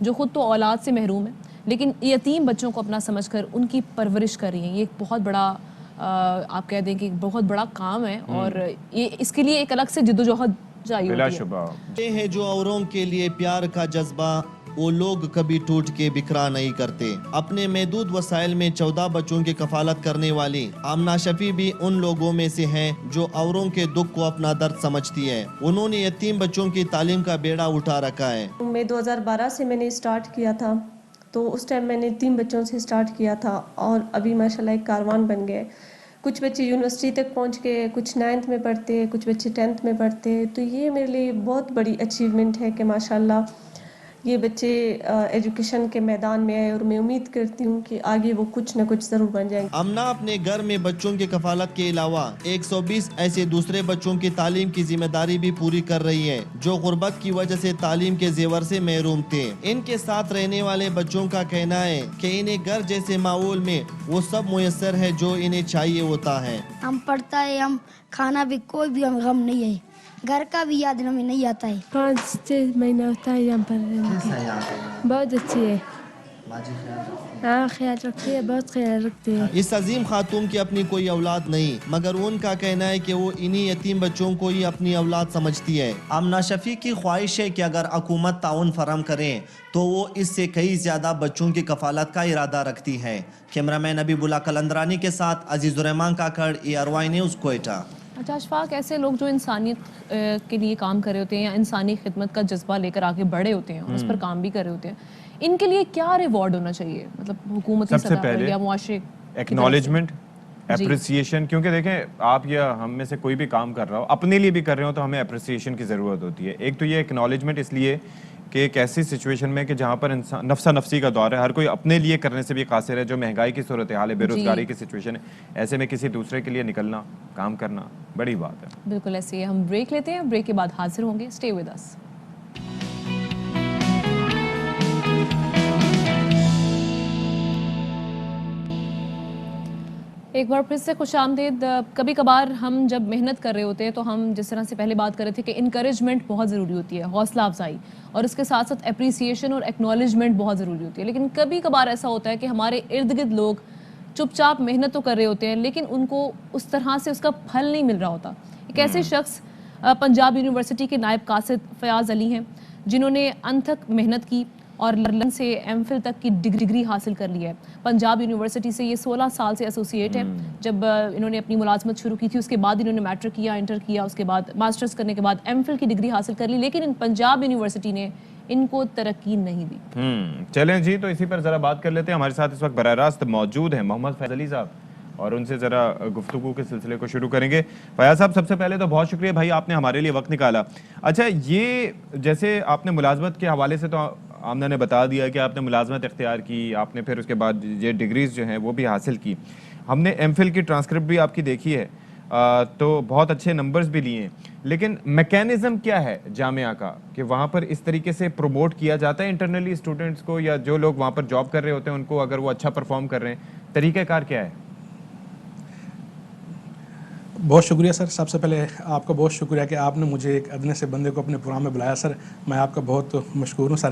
جو خود تو اولاد سے محروم ہیں لیکن یتیم بچوں کو اپنا سمجھ کر ان کی پرورش کر رہی ہیں. یہ ایک بہت بڑا آپ کہہ دیں کہ ایک بہت بڑا کام ہے, اور یہ اس کے لیے ایک الگ سے جدوجہد چاہیے ہوتی ہے. بلا شبہ یہ ہے جو اوروں کے لیے پیار کا جذبہ, وہ لوگ کبھی ٹوٹ کے بکھرا نہیں کرتے. اپنے محدود وسائل میں 14 بچوں کی کفالت کرنے والی آمنہ شفیع بھی ان لوگوں میں سے ہیں جو اوروں کے دکھ کو اپنا درد سمجھتی ہے. انہوں نے یتیم بچوں کی تعلیم کا بیڑا اٹھا رکھا ہے. میں 2012 سے میں نے اسٹارٹ کیا تھا, تو اس ٹائم میں نے 3 بچوں سے اسٹارٹ کیا تھا, اور ابھی ماشاءاللہ ایک کاروان بن گئے. کچھ بچے یونیورسٹی تک پہنچ گئے, کچھ 9th میں پڑھتے, کچھ بچے 10th میں پڑھتے. تو یہ میرے لیے بہت بڑی اچیومنٹ ہے کہ ماشاءاللہ یہ بچے ایجوکیشن کے میدان میں آئے, اور میں امید کرتی ہوں کہ آگے وہ کچھ نہ کچھ ضرور بن جائیں گے. امنہ اپنے گھر میں بچوں کی کفالت کے علاوہ 120 ایسے دوسرے بچوں کی تعلیم کی ذمہ داری بھی پوری کر رہی ہے جو غربت کی وجہ سے تعلیم کے زیور سے محروم تھے. ان کے ساتھ رہنے والے بچوں کا کہنا ہے کہ انہیں گھر جیسے ماحول میں وہ سب میسر ہے جو انہیں چاہیے ہوتا ہے. ہم پڑھتا ہے, ہم کھانا بھی کوئی بھی ہم غم نہیں ہے, گھر کا بھی یاد ہمیں نہیں آتا ہے. 5-6 مہینہ ہوتا ہے یہاں پر. بہت اچھی ہے, ہاں خیال رکھتی ہے, بہت خیال رکھتی ہے. اس عظیم خاتون کی اپنی کوئی اولاد نہیں, مگر ان کا کہنا ہے کہ وہ انہی یتیم بچوں کو ہی اپنی اولاد سمجھتی ہے. آمنہ شفیع کی خواہش ہے کہ اگر حکومت تعاون فراہم کریں تو وہ اس سے کئی زیادہ بچوں کی کفالت کا ارادہ رکھتی ہے. کیمرامین حبیب اللہ قلندرانی کے ساتھ عزیز الرحمان کاکڑ, ARY نیوز, کوئٹہ. اچھا اشفاق, ایسے لوگ جو انسانیت کے لیے کام کر رہے ہوتے ہیں یا انسانی خدمت کا جذبہ لے کر آگے بڑھے ہوتے ہیں اور اس پر کام بھی کر رہے ہوتے ہیں, ان کے لیے کیا ریوارڈ ہونا چاہیے, مطلب حکومتی سطح پر یا معاشرے؟ Acknowledgement, appreciation. کیونکہ دیکھیں آپ یا ہم میں سے کوئی بھی کام کر رہا ہو, اپنے لیے بھی کر رہے ہو, تو ہمیں اپریسیشن کی ضرورت ہوتی ہے. ایک تو یہ ایکنالجمنٹ اس لیے کہ ایک ایسی سچویشن میں کہ جہاں پر انسان نفسا نفسی کا دور ہے, ہر کوئی اپنے لیے کرنے سے بھی قاصر ہے, جو مہنگائی کی صورتحال ہے, بے روزگاری کی سچویشن ہے, ایسے میں کسی دوسرے کے لیے نکلنا, کام کرنا بڑی بات ہے. بالکل ایسے ہی. ہم بریک لیتے ہیں, بریک کے بعد حاضر ہوں گے. Stay with us. ایک بار پھر سے خوش آمدید. کبھی کبھار ہم جب محنت کر رہے ہوتے ہیں تو ہم جس طرح سے پہلے بات کر رہے تھے کہ انکریجمنٹ بہت ضروری ہوتی ہے, حوصلہ افزائی, اور اس کے ساتھ ساتھ اپریسیشن اور ایکنالجمنٹ بہت ضروری ہوتی ہے. لیکن کبھی کبھار ایسا ہوتا ہے کہ ہمارے ارد گرد لوگ چپ چاپ محنت تو کر رہے ہوتے ہیں لیکن ان کو اس طرح سے اس کا پھل نہیں مل رہا ہوتا. ایک ایسے شخص پنجاب یونیورسٹی کے نائب قاصد فیاض علی ہیں جنہوں نے انتھک محنت کی اور لندن سے M.Phil تک کی ڈگری حاصل کر لی ہے. پنجاب یونیورسٹی سے یہ 16 سال سے ایسوسیٹ ہے. جب انہوں نے اپنی ملازمت شروع کی تھی اس کے بعد انہوں نے میٹرک کیا, انٹر کیا, اس کے بعد ماسٹرز کرنے کے بعد M.Phil کی ڈگری حاصل کر لی, لیکن پنجاب یونیورسٹی نے ان کو ترقی نہیں دی. چلیں جی, تو اسی پر ذرا بات کر لیتے ہیں. ہمارے ساتھ اس وقت براہ راست موجود ہیں محمد فیض علی صاحب, اور ان سے ذرا گفتگو کے سلسلے کو شروع کریں گے. فیاض صاحب, سب سے پہلے تو بہت شکریہ بھائی, آپ نے ہمارے لیے وقت نکالا. اچھا, یہ جیسے آپ نے ملازمت کے حوالے سے تو آمنہ نے بتا دیا کہ آپ نے ملازمت اختیار کی, آپ نے پھر اس کے بعد یہ ڈگریز جو ہیں وہ بھی حاصل کی. ہم نے M.Phil کی ٹرانسکرپٹ بھی آپ کی دیکھی ہے, تو بہت اچھے نمبرز بھی لیے ہیں. لیکن میکینزم کیا ہے جامعہ کا کہ وہاں پر اس طریقے سے پروموٹ کیا جاتا ہے انٹرنلی اسٹوڈنٹس کو, یا جو لوگ وہاں پر جاب کر رہے ہوتے ہیں ان کو, اگر وہ اچھا پرفارم کر رہے ہیں, طریقہ کار کیا ہے؟ بہت شکریہ سر. سب سے پہلے آپ کا بہت شکریہ کہ آپ نے مجھے ایک ادنے سے بندے کو اپنے پروگرام میں بلایا سر, میں آپ کا بہت مشکور ہوں سر.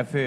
FA,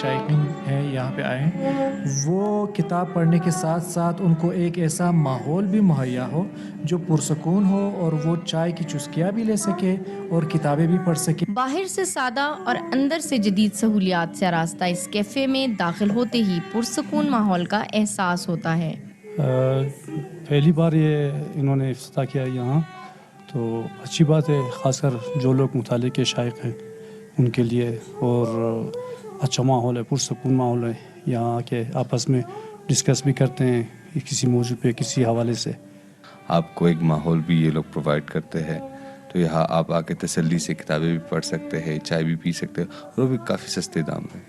شائقین ہیں یہاں پہ آئے ہیں, وہ کتاب پڑھنے کے ساتھ ساتھ ان کو ایک ایسا ماحول بھی مہیا ہو جو پرسکون ہو, اور وہ چائے کی چسکیاں بھی لے سکے اور کتابیں بھی پڑھ سکے. باہر سے سادہ اور اندر سے جدید سہولیات سے آراستہ اس کیفے میں داخل ہوتے ہی پرسکون ماحول کا احساس ہوتا ہے. پہلی بار یہ انہوں نے افتتاح کیا یہاں, تو اچھی بات ہے, خاص کر جو لوگ مطالعے کے شائق ہیں ان کے لیے, اور اچھا ماحول ہے, پرسکون ماحول ہے. یہاں کے آپس میں ڈسکس بھی کرتے ہیں کسی موضوع پہ, کسی حوالے سے. آپ کو ایک ماحول بھی یہ لوگ پرووائڈ کرتے ہیں, تو یہاں آپ آ کے تسلی سے کتابیں بھی پڑھ سکتے ہیں, چائے بھی پی سکتے ہیں, اور وہ بھی کافی سستے دام میں.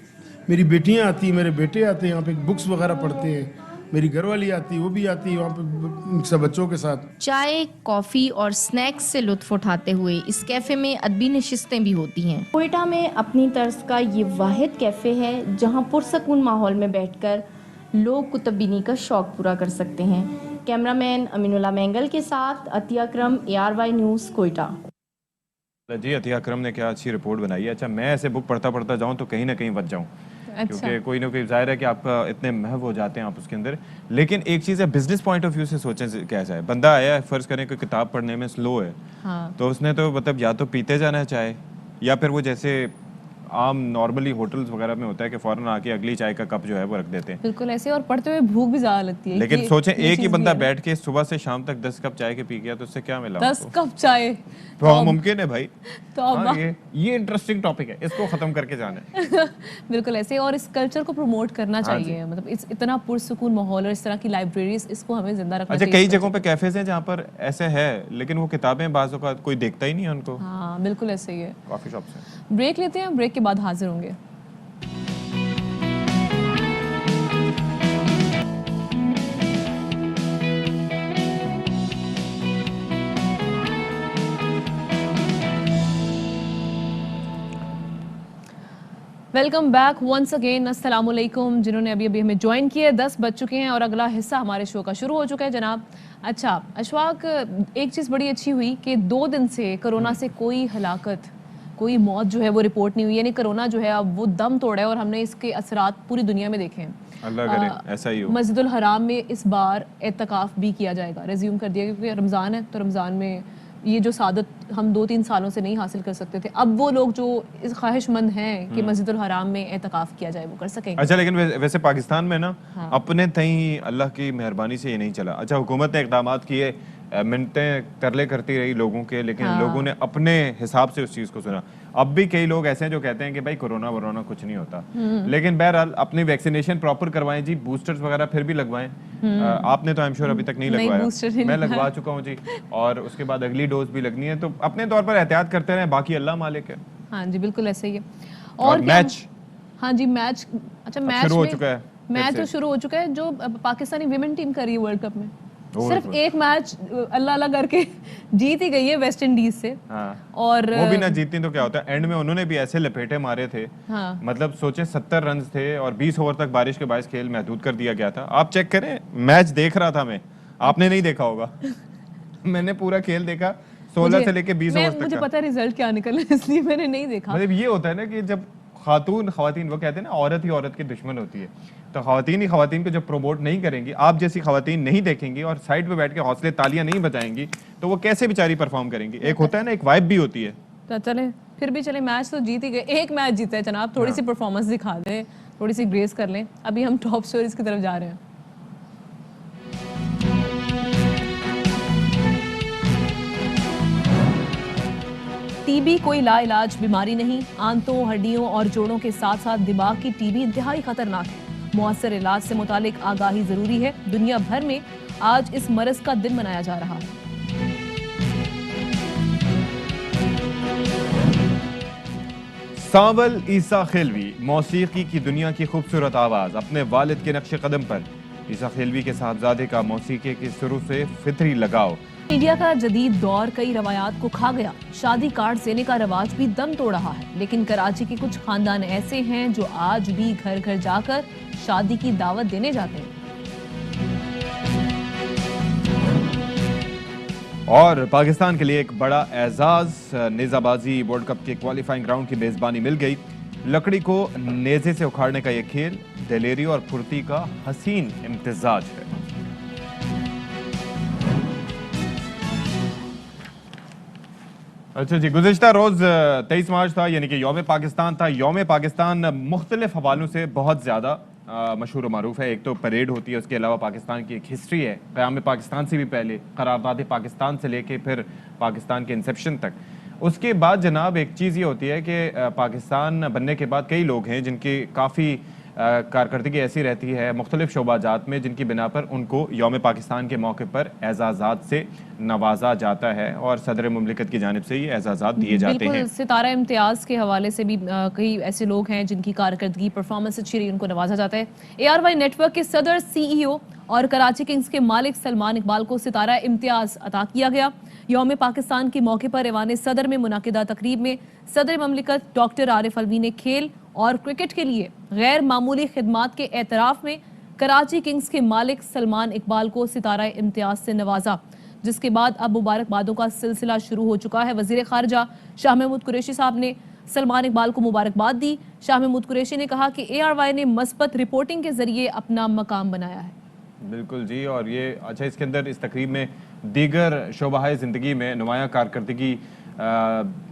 میری بیٹیاں آتی ہیں, میرے بیٹے آتے ہیں, یہاں پہ بکس وغیرہ پڑھتے ہیں. میری گھر والی آتی, وہ بھی آتی وہاں پہ سب بچوں کے ساتھ. چائے, کافی اور سنیکس سے لطف اٹھاتے ہوئے اس کیفے میں ادبی نشستیں بھی ہوتی ہیں. کوئٹہ میں اپنی طرز کا یہ واحد کیفے ہے جہاں پرسکون ماحول میں بیٹھ کر لوگ کتب بینی کا شوق پورا کر سکتے ہیں. کیمرہ مین امین اللہ مینگل کے ساتھ عطیہ اکرم, ARY نیوز, کوئٹہ. جی عطیہ اکرم نے کیا اچھی رپورٹ بنائی ہے. اچھا, میں ایسے بک پڑھتا جاؤں تو کہیں نہ کہیں بچ جاؤں, کیونکہ کوئی نہ کوئی ظاہر ہے کہ آپ کا اتنے محو ہو جاتے ہیں آپ اس کے اندر. لیکن ایک چیز ہے, بزنس پوائنٹ آف ویو سے سوچیں کیسا ہے. بندہ آیا ہے, فرض کریں کہ کتاب پڑھنے میں سلو ہے, تو اس نے تو مطلب یا تو پیتے جانا چاہے, یا پھر وہ جیسے عام نارملی ہوٹلز وغیرہ میں ہوتا ہے کہ فوراً آ کے اگلی چائے کا کپ جو ہے وہ رکھ دیتے ہیں. بالکل ایسے, اور پڑھتے ہوئے بھوک بھی زیادہ لگتی ہے. لیکن سوچیں ایک ہی بندہ بیٹھ کے صبح سے شام تک 10 کپ چائے کے پی گیا, تو اس سے کیا ملا؟ 10 کپ چائے تو ممکن ہے بھائی. تو یہ انٹرسٹنگ ٹاپک ہے, اس کو ختم کر کے جانا ہے. بالکل ایسے, اور اس کلچر کو پروموٹ کرنا چاہیے. مطلب اتنا پرسکون ماحول اور اس طرح کی لائبریریز, اس کو ہمیں زندہ رکھنا چاہیے. اچھا, کئی جگہوں پہ کیفیز ہیں جہاں پر ایسے ہے, لیکن وہ کتابیں بعض اوقات کوئی دیکھتا ہی نہیں ہے ان کو. ہاں بالکل ایسے ہی ہے. کافی شاپس ہیں. بریک لیتے ہیں, بریک کے بعد حاضر ہوں گے. Welcome back once again. السلام علیکم جنہوں نے ابھی ہمیں جوائن کیا ہے. 10 بج چکے ہیں اور اگلا حصہ ہمارے شو کا شروع ہو چکا ہے جناب. اچھا اشفاق, ایک چیز بڑی اچھی ہوئی کہ 2 دن سے کرونا سے کوئی ہلاکت, کوئی موت جو ہے وہ رپورٹ نہیں ہوئی. یعنی کرونا جو ہے اب وہ دم توڑا ہے, اور ہم نے اس کے اثرات پوری دنیا میں دیکھے ہیں. اللہ کرے ایسا ہی ہو. مسجد الحرام میں اس بار اعتکاف بھی کیا جائے گا, ریزیوم کر دیا, کیونکہ رمضان ہے, تو رمضان میں یہ جو سعادت ہم 2-3 سالوں سے نہیں حاصل کر سکتے تھے, اب وہ لوگ جو اس خواہش مند ہیں کہ مسجد الحرام میں اعتکاف کیا جائے وہ کر سکیں گے. اچھا, لیکن ویسے پاکستان میں نا اپنے تئیں اللہ کی مہربانی سے یہ نہیں چلا. اچھا, حکومت نے اقدامات کیے, منٹیں ترلے کرتی رہی لوگوں کے, لیکن لوگوں نے اپنے حساب سے اس چیز کو سنا. اب بھی کئی لوگ ایسے ہیں جو کہتے ہیں کہ بھائی کرونا ورونا کچھ نہیں ہوتا, لیکن بہرحال اپنی ویکسینیشن پراپر کروائیں جی, بوسٹرز وغیرہ پھر بھی لگوائیں. آپ نے تو ایم شور ابھی تک نہیں لگوایا, میں لگوا چکا ہوں جی, اور اس کے بعد اگلی ڈوز بھی لگنی ہے. تو اپنے طور پر احتیاط کرتے رہیں, باقی اللہ مالک ہے. ہاں جی بالکل ایسے ہی ہے. اور میچ, ہاں جی میچ, اچھا میچ شروع ہو چکا ہے. میچ تو شروع ہو چکا ہے جو پاکستانی ویمن ٹیم کر رہی ہے ورلڈ کپ میں. صرف ایک میچ اللہ اللہ کر کے جیت ہی گئی ہے ویسٹ انڈیز سے. اور وہ بھی نہ جیتتی تو کیا ہوتا ہے, اینڈ میں انہوں نے بھی ایسے لپیٹے مارے تھے. مطلب سوچیں 70 رنز تھے اور 20 اوور تک بارش کے باعث کھیل محدود کر دیا گیا تھا. آپ چیک کریں, میچ دیکھ رہا تھا میں, آپ نے نہیں دیکھا ہوگا, میں نے پورا کھیل دیکھا 16 سے لے کے 20 اوور تک. مجھے پتا رزلٹ کیا نکلا, اس لیے میں نے نہیں دیکھا. مطلب یہ ہوتا ہے نا کہ جب خواتین وہ کہتے ہیں نا عورت ہی عورت کی دشمن ہوتی ہے, تو خواتین ہی خواتین کو جب پروموٹ نہیں کریں گی, آپ جیسی خواتین نہیں دیکھیں گی اور سائڈ پہ بیٹھ کے حوصلے تالیاں نہیں بجائیں گی, تو وہ کیسے بیچاری پرفارم کریں گی. ایک ہوتا ہے نا, ایک وائب بھی ہوتی ہے. تو چلے پھر بھی چلے, میچ تو جیت ہی گئے, ایک میچ جیتا ہے جناب, تھوڑی سی پرفارمنس دکھا دیں, تھوڑی سی گریس کر لیں. ابھی ہم ٹاپ سٹوریز کی طرف جا رہے ہیں. ٹی بی کوئی لا علاج بیماری نہیں. آنتوں, ہڈیوں اور جوڑوں کے ساتھ ساتھ دماغ کی ٹی بی انتہائی خطرناک ہے. مؤثر علاج سے متعلق آگاہی ضروری ہے. دنیا بھر میں آج اس مرض کا دن منایا جا رہا ہے. سانول عیسیٰ خیلوی, موسیقی کی دنیا کی خوبصورت آواز. اپنے والد کے نقش قدم پر عیسیٰ خیلوی کے صاحبزادے کا موسیقی کے سروں سے فطری لگاؤ. میڈیا کا جدید دور کئی روایات کو کھا گیا. شادی کارڈ دینے کا رواج بھی دم توڑ رہا ہے, لیکن کراچی کے کچھ خاندان ایسے ہیں جو آج بھی گھر گھر جا کر شادی کی دعوت دینے جاتے ہیں. اور پاکستان کے لیے ایک بڑا اعزاز، نیزہ بازی ورلڈ کپ کے کوالیفائنگ راؤنڈ کی میزبانی مل گئی. لکڑی کو نیزے سے اکھاڑنے کا یہ کھیل دلیری اور پھرتی کا حسین امتزاج ہے. اچھا جی، گزشتہ روز 23 مارچ تھا، یعنی کہ یوم پاکستان تھا. یوم پاکستان مختلف حوالوں سے بہت زیادہ مشہور و معروف ہے. ایک تو پریڈ ہوتی ہے، اس کے علاوہ پاکستان کی ایک ہسٹری ہے، قیام پاکستان سے بھی پہلے، قرارداد پاکستان سے لے کے پھر پاکستان کے انسیپشن تک. اس کے بعد جناب ایک چیز یہ ہوتی ہے کہ پاکستان بننے کے بعد کئی لوگ ہیں جن کی کافی کارکردگی ایسی رہتی ہے مختلف شعبہ جات میں، جن کی بنا پر ان کو یوم پاکستان کے موقع پر اعزازات سے نوازا جاتا ہے اور صدر مملکت کی جانب سے یہ اعزازات دیے جاتے ہیں. بالکل، ستارہ امتیاز کے حوالے سے بھی کئی ایسے لوگ ہیں جن کی کارکردگی پرفارمنس اچھی رہی، ان کو نوازا جاتا ہے. ARY نیٹ ورک کے صدر CEO اور کراچی کنگز کے مالک سلمان اقبال کو ستارہ امتیاز عطا کیا گیا. یوم پاکستان کے موقع پر ایوان صدر میں منعقدہ تقریب میں صدر مملکت ڈاکٹر عارف علوی نے کھیل اور کرکٹ کے لیے غیر معمولی خدمات کے اعتراف میں کراچی کنگز کے مالک سلمان اقبال کو ستارہ امتیاز سے نوازا، جس کے بعد اب مبارکبادوں کا سلسلہ شروع ہو چکا ہے. وزیر خارجہ شاہ محمود قریشی صاحب نے سلمان اقبال کو مبارکباد دی. شاہ محمود قریشی نے کہا کہ ARY نے مثبت رپورٹنگ کے ذریعے اپنا مقام بنایا ہے. بالکل جی، اور یہ اچھا اس کے اندر اس تقریب میں دیگر شعبہ زندگی میں نمایاں کارکردگی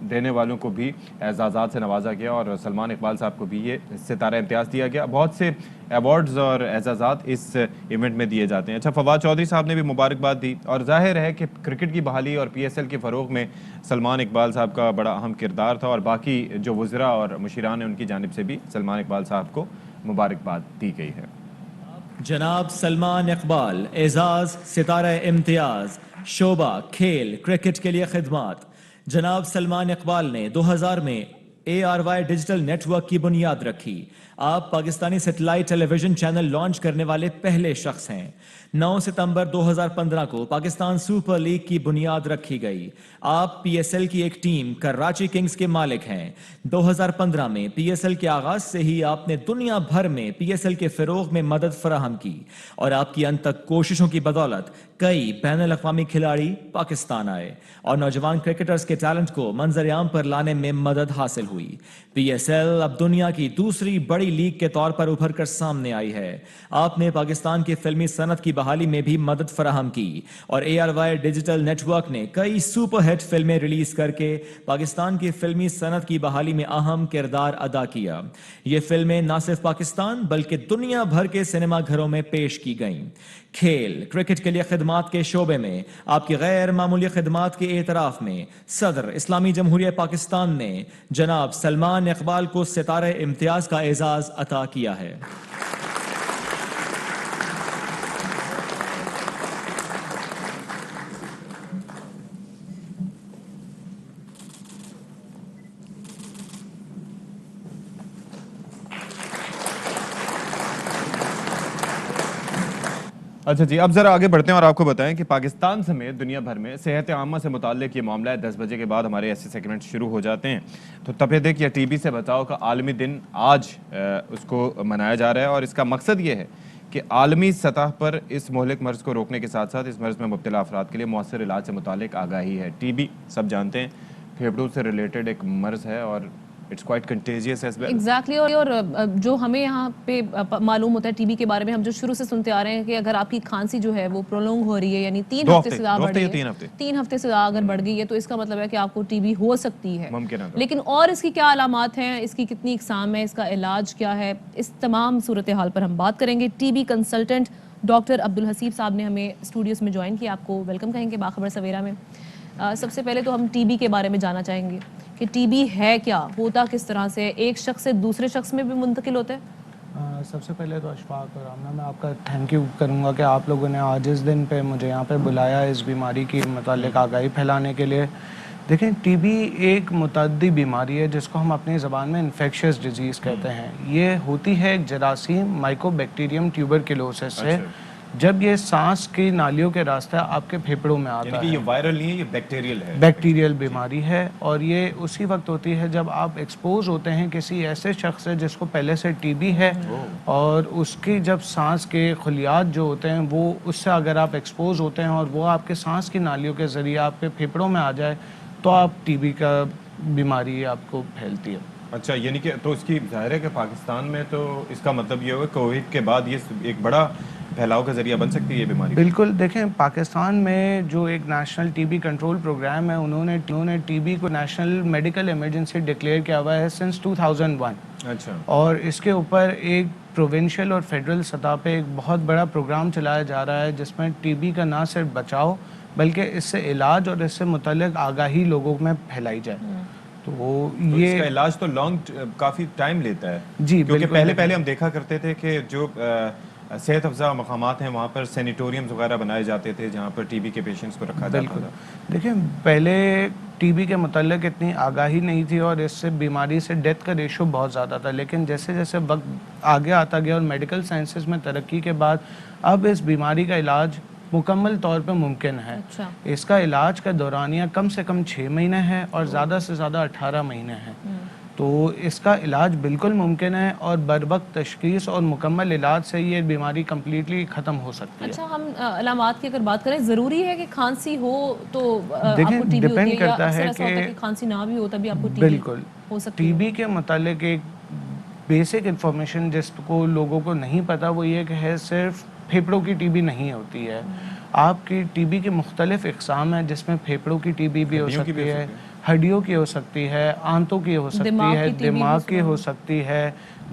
دینے والوں کو بھی اعزازات سے نوازا گیا اور سلمان اقبال صاحب کو بھی یہ ستارہ امتیاز دیا گیا. بہت سے ایوارڈز اور اعزازات اس ایونٹ میں دیے جاتے ہیں. اچھا، فواد چودھری صاحب نے بھی مبارکباد دی اور ظاہر ہے کہ کرکٹ کی بحالی اور PSL کے فروغ میں سلمان اقبال صاحب کا بڑا اہم کردار تھا اور باقی جو وزراء اور مشیران ہیں ان کی جانب سے بھی سلمان اقبال صاحب کو مبارکباد دی گئی ہے. جناب سلمان اقبال اعزاز ستارہ امتیاز شعبہ کھیل کرکٹ کے لیے خدمات. جناب سلمان اقبال نے 2000 میں ARY ڈیجیٹل نیٹ ورک کی بنیاد رکھی. آپ پاکستانی سیٹلائٹ ٹیلی ویژن چینل لانچ کرنے والے پہلے شخص ہیں. 9 ستمبر 2015 کو پاکستان سپر لیگ کی بنیاد رکھی گئی. آپ PSL کی ایک ٹیم کراچی کنگز کے مالک ہیں. 2015 میں PSL کے آغاز سے ہی آپ نے دنیا بھر میں PSL کے فروغ میں مدد فراہم کی اور آپ کی انتھک کوششوں کی بدولت کئی بین الاقوامی کھلاڑی پاکستان آئے اور نوجوان کرکٹرز کے ٹیلنٹ کو منظر عام پر لانے میں مدد حاصل ہوئی. PSL اب دنیا کی دوسری بڑی لیگ کے طور پر ابھر کر سامنے آئی ہے. آپ نے پاکستان کی فلمی صنعت کی بحالی میں بھی مدد فراہم کی اور ARY ڈیجیٹل نیٹ ورک نے کئی سپر ہٹ فلمیں ریلیز کر کے پاکستان کی فلمی صنعت کی بحالی میں اہم کردار ادا کیا. یہ فلمیں نہ صرف پاکستان بلکہ دنیا بھر کے سنیما گھروں میں پیش کی گئیں. کھیل کرکٹ کے لیے خدمات کے شعبے میں آپ کی غیر معمولی خدمات کے اعتراف میں صدر اسلامی جمہوریہ پاکستان نے جناب سلمان اقبال کو ستارہ امتیاز کا اعزاز عطا کیا ہے. اچھا جی، اب ذرا آگے بڑھتے ہیں اور آپ کو بتائیں کہ پاکستان سمیت دنیا بھر میں صحت عامہ سے متعلق یہ معاملہ ہے. 10 بجے کے بعد ہمارے ایسے سیگمنٹ شروع ہو جاتے ہیں. تو تپیدق یا TB سے بچاؤ کا عالمی دن آج اس کو منایا جا رہا ہے اور اس کا مقصد یہ ہے کہ عالمی سطح پر اس مہلک مرض کو روکنے کے ساتھ ساتھ اس مرض میں مبتلا افراد کے لیے مؤثر علاج سے متعلق آگاہی ہے. TB سب جانتے ہیں پھیپھڑوں سے ریلیٹڈ ایک مرض ہے اور it's quite contagious as well. Exactly, اور جو ہمیں یہاں پہ معلوم ہوتا ہے TB کے بارے میں، ہم جو شروع سے سنتے آ رہے ہیں کہ اگر آپ کی کھانسی جو ہے وہ پرولونگ ہو رہی ہے، یعنی 3 ہفتے سے زیادہ بڑھ گئی ہے، 3 ہفتے سے زیادہ اگر بڑھ گئی ہے تو اس کا مطلب ہے کہ آپ کو TB ہو سکتی ہے. لیکن اور اس کی کیا علامات ہیں، اس کی کتنی اقسام ہے، اس کا علاج کیا ہے، اس تمام صورتحال پر ہم بات کریں گے. TB کنسلٹنٹ ڈاکٹر عبدالحسیب صاحب نے ہمیں اسٹوڈیوز میں جوائن کیا. آپ کو ویلکم کہیں گے باخبر سویرا میں. سب سے پہلے تو ہم TB کے بارے میں جاننا چاہیں گے کہ TB ہے کیا، ہوتا کس طرح سے، ایک شخص سے دوسرے شخص میں بھی منتقل ہوتا ہے؟ سب سے پہلے تو اشفاق اور آمنہ میں آپ کا تھینک یو کروں گا کہ آپ لوگوں نے آج اس دن پہ مجھے یہاں پہ بلایا اس بیماری کی متعلق آگاہی پھیلانے کے لیے. دیکھیں TB ایک متعدی بیماری ہے جس کو ہم اپنی زبان میں انفیکشس ڈیزیز کہتے ہیں. یہ ہوتی ہے ایک جراثیم مائکو بیکٹیریم ٹیوبرکلوسس سے جب یہ سانس کی نالیوں کے راستے آپ کے پھیپڑوں میں آتا یعنی ہے. کہ یہ وائرل نہیں ہے, یہ بیکٹیریل ہے. بیکٹیریل بیماری ہے, اور یہ اسی وقت ہوتی ہے جب آپ ایکسپوز ہوتے ہیں کسی ایسے شخص سے جس کو پہلے سے ٹی بی ہے, اور اس کی جب سانس کے خلیات جو ہوتے ہیں وہ اس سے اگر آپ ایکسپوز ہوتے ہیں اور وہ آپ کے سانس کی نالیوں کے ذریعے آپ کے پھیپڑوں میں آ جائے تو آپ ٹی بی کا بیماری آپ کو پھیلتی ہے. اچھا, یعنی کہ تو اس کی ظاہر ہے کہ پاکستان میں تو اس کا مطلب یہ ہوگا کووڈ کے بعد یہ ایک بڑا پھیلاؤ کا ذریعہ بن سکتی ہے یہ بیماری. بالکل, دیکھیں پاکستان میں جو ایک national T B control program ہے انہوں نے ٹی بی کو نیشنل میڈیکل ایمرجنسی ڈکلیئر کیا ہوا ہے سنس 2001. اچھا, اور اس کے اوپر ایک پروونشل اور فیڈرل سطح پہ ایک بہت بڑا پروگرام چلایا جا رہا ہے جس میں ٹی بی کا نہ صرف بچاؤ بلکہ اس سے علاج اور اس سے متعلق آگاہی لوگوں میں پھیلائی جائے. تو یہ اس کا علاج تو لانگ کافی ٹائم لیتا ہے. جی, کیونکہ پہلے ہم دیکھا کرتے تھے کہ جو صحت افزا مقامات ہیں وہاں پر سینیٹوریمز وغیرہ بنائے جاتے تھے جہاں پر ٹی بی کے پیشنٹس کو رکھا جاتا تھا. دیکھیں پہلے ٹی بی کے متعلق اتنی آگاہی نہیں تھی اور اس سے بیماری سے ڈیتھ کا ریشو بہت زیادہ تھا, لیکن جیسے جیسے وقت آگے آتا گیا اور میڈیکل سائنسز میں ترقی کے بعد اب اس بیماری کا علاج مکمل طور پہ ممکن ہے. اس کا علاج کا دورانیہ کم سے کم 6 مہینے ہے اور زیادہ سے زیادہ 18 مہینے ہے. تو اس کا علاج بالکل ممکن ہے اور بر وقت تشخیص اور مکمل علاج سے یہ بیماری کمپلیٹلی ختم ہو سکتی ہے. اچھا, ہم علامات کی اگر بات کریں, ضروری ہے کہ کھانسی ہو تو دیکھیں ڈیپینڈ کرتا ہے کہ کھانسی نہ بھی ہو تبھی آپ کو ٹی بی بالکل ہو سکتی ہے. ٹی بی کے متعلق ایک بیسک انفارمیشن جس کو لوگوں کو نہیں پتا وہ یہ کہ ہے صرف پھیپڑوں کی ٹی بی نہیں ہوتی ہے. آپ کی ٹی بی کی مختلف اقسام ہیں جس میں پھیپڑوں کی ٹی بی بھی ہو سکتی ہے, ہڈیوں کی ہو سکتی ہے, آنتوں کی ہو سکتی ہے, دماغ کی ہو سکتی ہے,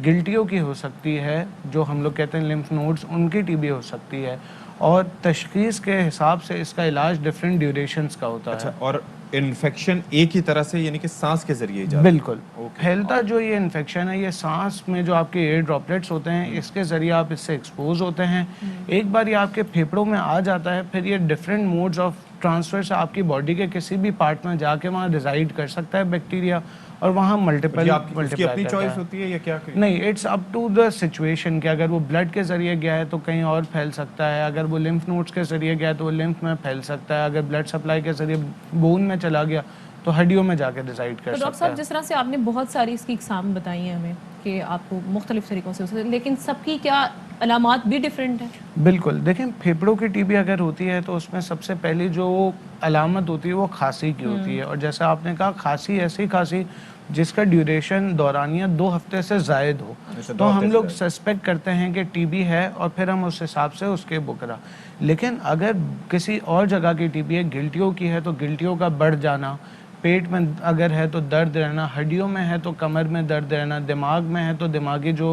گلٹیوں کی ہو سکتی ہے جو ہم لوگ کہتے ہیں لمف نوڈز, ان کی ٹی بی ہو سکتی ہے. اور تشخیص کے حساب سے اس کا علاج ڈفرینٹ ڈیوریشنز کا ہوتا ہے. اور انفیکشن ایک ہی طرح سے یعنی کہ سانس کے ذریعے بالکل پھیلتا جو یہ انفیکشن ہے یہ سانس میں جو آپ کے ایئر ڈراپلیٹس ہوتے ہیں اس کے ذریعے آپ اس سے ایکسپوز ہوتے ہیں. ایک بار یہ آپ کے پھیپڑوں میں آ جاتا ہے پھر یہ ڈفرینٹ موڈز آف ٹرانسفر سے آپ کی باڈی کے کسی بھی پارٹ میں جا کے وہاں ریزائڈ کر سکتا ہے بیکٹیریا اور وہاں ملٹیپل اپنی چوائس ہوتی ہے یا کیا؟ نہیں, it's up to the situation کہ اگر وہ بلڈ کے ذریعے گیا ہے تو کہیں اور پھیل سکتا ہے, اگر وہ لمف نوڈس کے ذریعے گیا تو وہ لمف میں پھیل سکتا ہے, اگر بلڈ سپلائی کے ذریعے بون میں چلا گیا تو ہڈیوں میں جا کے ڈیسائیڈ کر سکتا ہے. ڈاکٹر صاحب جس طرح سے آپ نے بہت ساری اس کی اقسام بتائی ہیں ہمیں کہ آپ کو مختلف طریقوں سے ہو سکتے ہیں, لیکن سب کی کیا علامات بھی ڈیفرنٹ ہیں؟ بالکل, دیکھیں پھیپڑوں کی ٹی بی اگر ہوتی ہے تو اس میں سب سے پہلی جو علامت ہوتی ہے وہ کھانسی کی ہوتی ہے. اور جیسے آپ نے کہا کھانسی ایسی کھانسی جس کا ڈیوریشن دورانیہ 2 ہفتے سے زائد ہو تو ہم لوگ سسپیکٹ کرتے ہیں کہ ٹی بی ہے اور پھر ہم اس حساب سے اس کے بکرا. لیکن اگر کسی اور جگہ کی ٹی بی ہے, گلٹیوں کی ہے تو گلٹیوں کا بڑھ جانا, پیٹ میں اگر ہے تو درد رہنا, ہڈیوں میں ہے تو کمر میں درد رہنا, دماغ میں ہے تو دماغی جو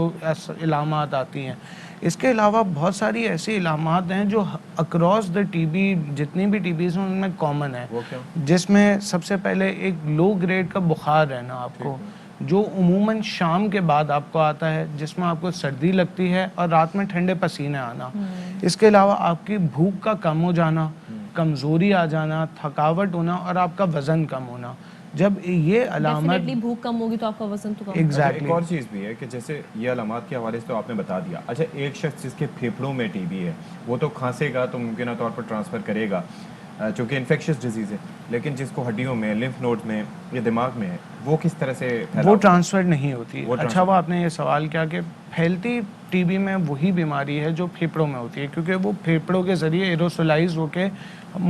علامات آتی ہیں. اس کے علاوہ بہت ساری ایسی علامات ہیں جو اکراس دا ٹی بی جتنی بھی ٹی بیز ہیں ان میں کامن ہے, جس میں سب سے پہلے ایک لو گریڈ کا بخار رہنا آپ کو جو عموماً شام کے بعد آپ کو آتا ہے, جس میں آپ کو سردی لگتی ہے اور رات میں ٹھنڈے پسینے آنا. اس کے علاوہ آپ کی بھوک کا کم ہو جانا, کمزوری آ جانا, تھکاوٹ ہونا اور آپ کا وزن کم ہونا. جب یہ علامت بھوک کم ہوگی تو آپ کا وزن تو کم ہوگا. ایک اور چیز بھی ہے کہ جیسے یہ علامات کے حوالے سے تو آپ نے بتا دیا. اچھا, ایک شخص جس کے پھیپڑوں میں ٹی بی ہے وہ تو کھانسے گا تو ممکنہ طور پر ٹرانسفر کرے گا چونکہ انفیکشس ڈیزیز ہے, لیکن جس کو ہڈیوں میں, لمف نوڈز میں یا دماغ میں ہے وہ کس طرح سے وہ ٹرانسفر نہیں ہوتی. اچھا, وہ آپ نے یہ سوال کیا کہ پھیلتی ٹی بی میں وہی بیماری ہے جو پھیپڑوں میں ہوتی ہے کیونکہ وہ پھیپڑوں کے ذریعے ایروسولائز ہو کے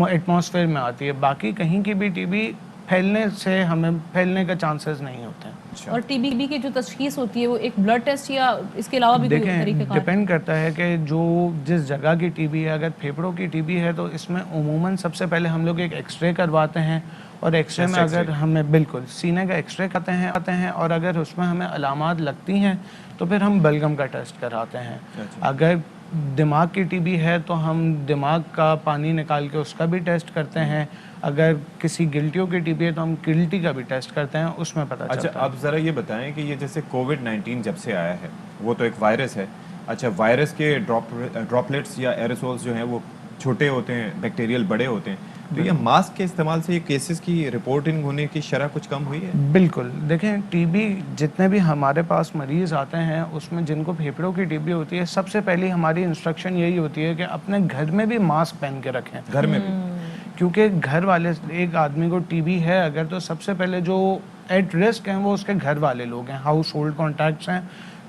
ایٹماسفیئر میں آتی ہے. باقی کہیں کی بھی ٹی بی پھیلنے سے ہمیں پھیلنے کا چانسز نہیں ہوتے ہیں. اور ٹی بی کی جو تشخیص ہوتی ہے وہ ایک بلڈ ٹیسٹ یا اس کے علاوہ بھی کوئی طریقہ کار؟ ڈپینڈ کرتا ہے کہ جو جس جگہ کی ٹی بی ہے, اگر پھیپڑوں کی ٹی بی ہے تو اس میں عموماً سب سے پہلے ہم لوگ ایک ایکس رے کرواتے ہیں اور ایکس رے میں اگر ہمیں بالکل سینے کا ایکس رے کرتے ہیں اور اگر اس میں ہمیں علامات لگتی ہیں تو پھر ہم بلغم کا ٹیسٹ کراتے ہیں. اگر دماغ کی ٹی بی ہے تو ہم دماغ کا پانی نکال کے اس کا بھی ٹیسٹ کرتے ہیں. اگر کسی گلٹیوں کی ٹی بی ہے تو ہم گلٹی کا بھی ٹیسٹ کرتے ہیں, اس میں پتہ چلتا ہے. اچھا, آپ ذرا یہ بتائیں کہ یہ جیسے کووڈ-19 جب سے آیا ہے وہ تو ایک وائرس ہے. اچھا, وائرس کے ڈراپلیٹس یا ایروسولز جو ہیں وہ چھوٹے ہوتے ہیں, بیکٹیریل بڑے ہوتے ہیں, تو یہ ماسک کے استعمال سے یہ کیسز کی رپورٹنگ ہونے کی شرح کچھ کم ہوئی ہے؟ بالکل. دیکھیں ٹی بی جتنے بھی ہمارے پاس مریض آتے ہیں اس میں جن کو پھیپھڑوں کی ٹی بی ہوتی ہے سب سے پہلی ہماری انسٹرکشن یہی ہوتی ہے کہ اپنے گھر میں بھی ماسک پہن کے رکھیں. گھر میں بھی کیونکہ گھر والے ایک آدمی کو ٹی بی ہے اگر تو سب سے پہلے جو ایٹ رسک ہیں وہ اس کے گھر والے لوگ ہیں, ہاؤس ہولڈ کانٹیکٹس ہیں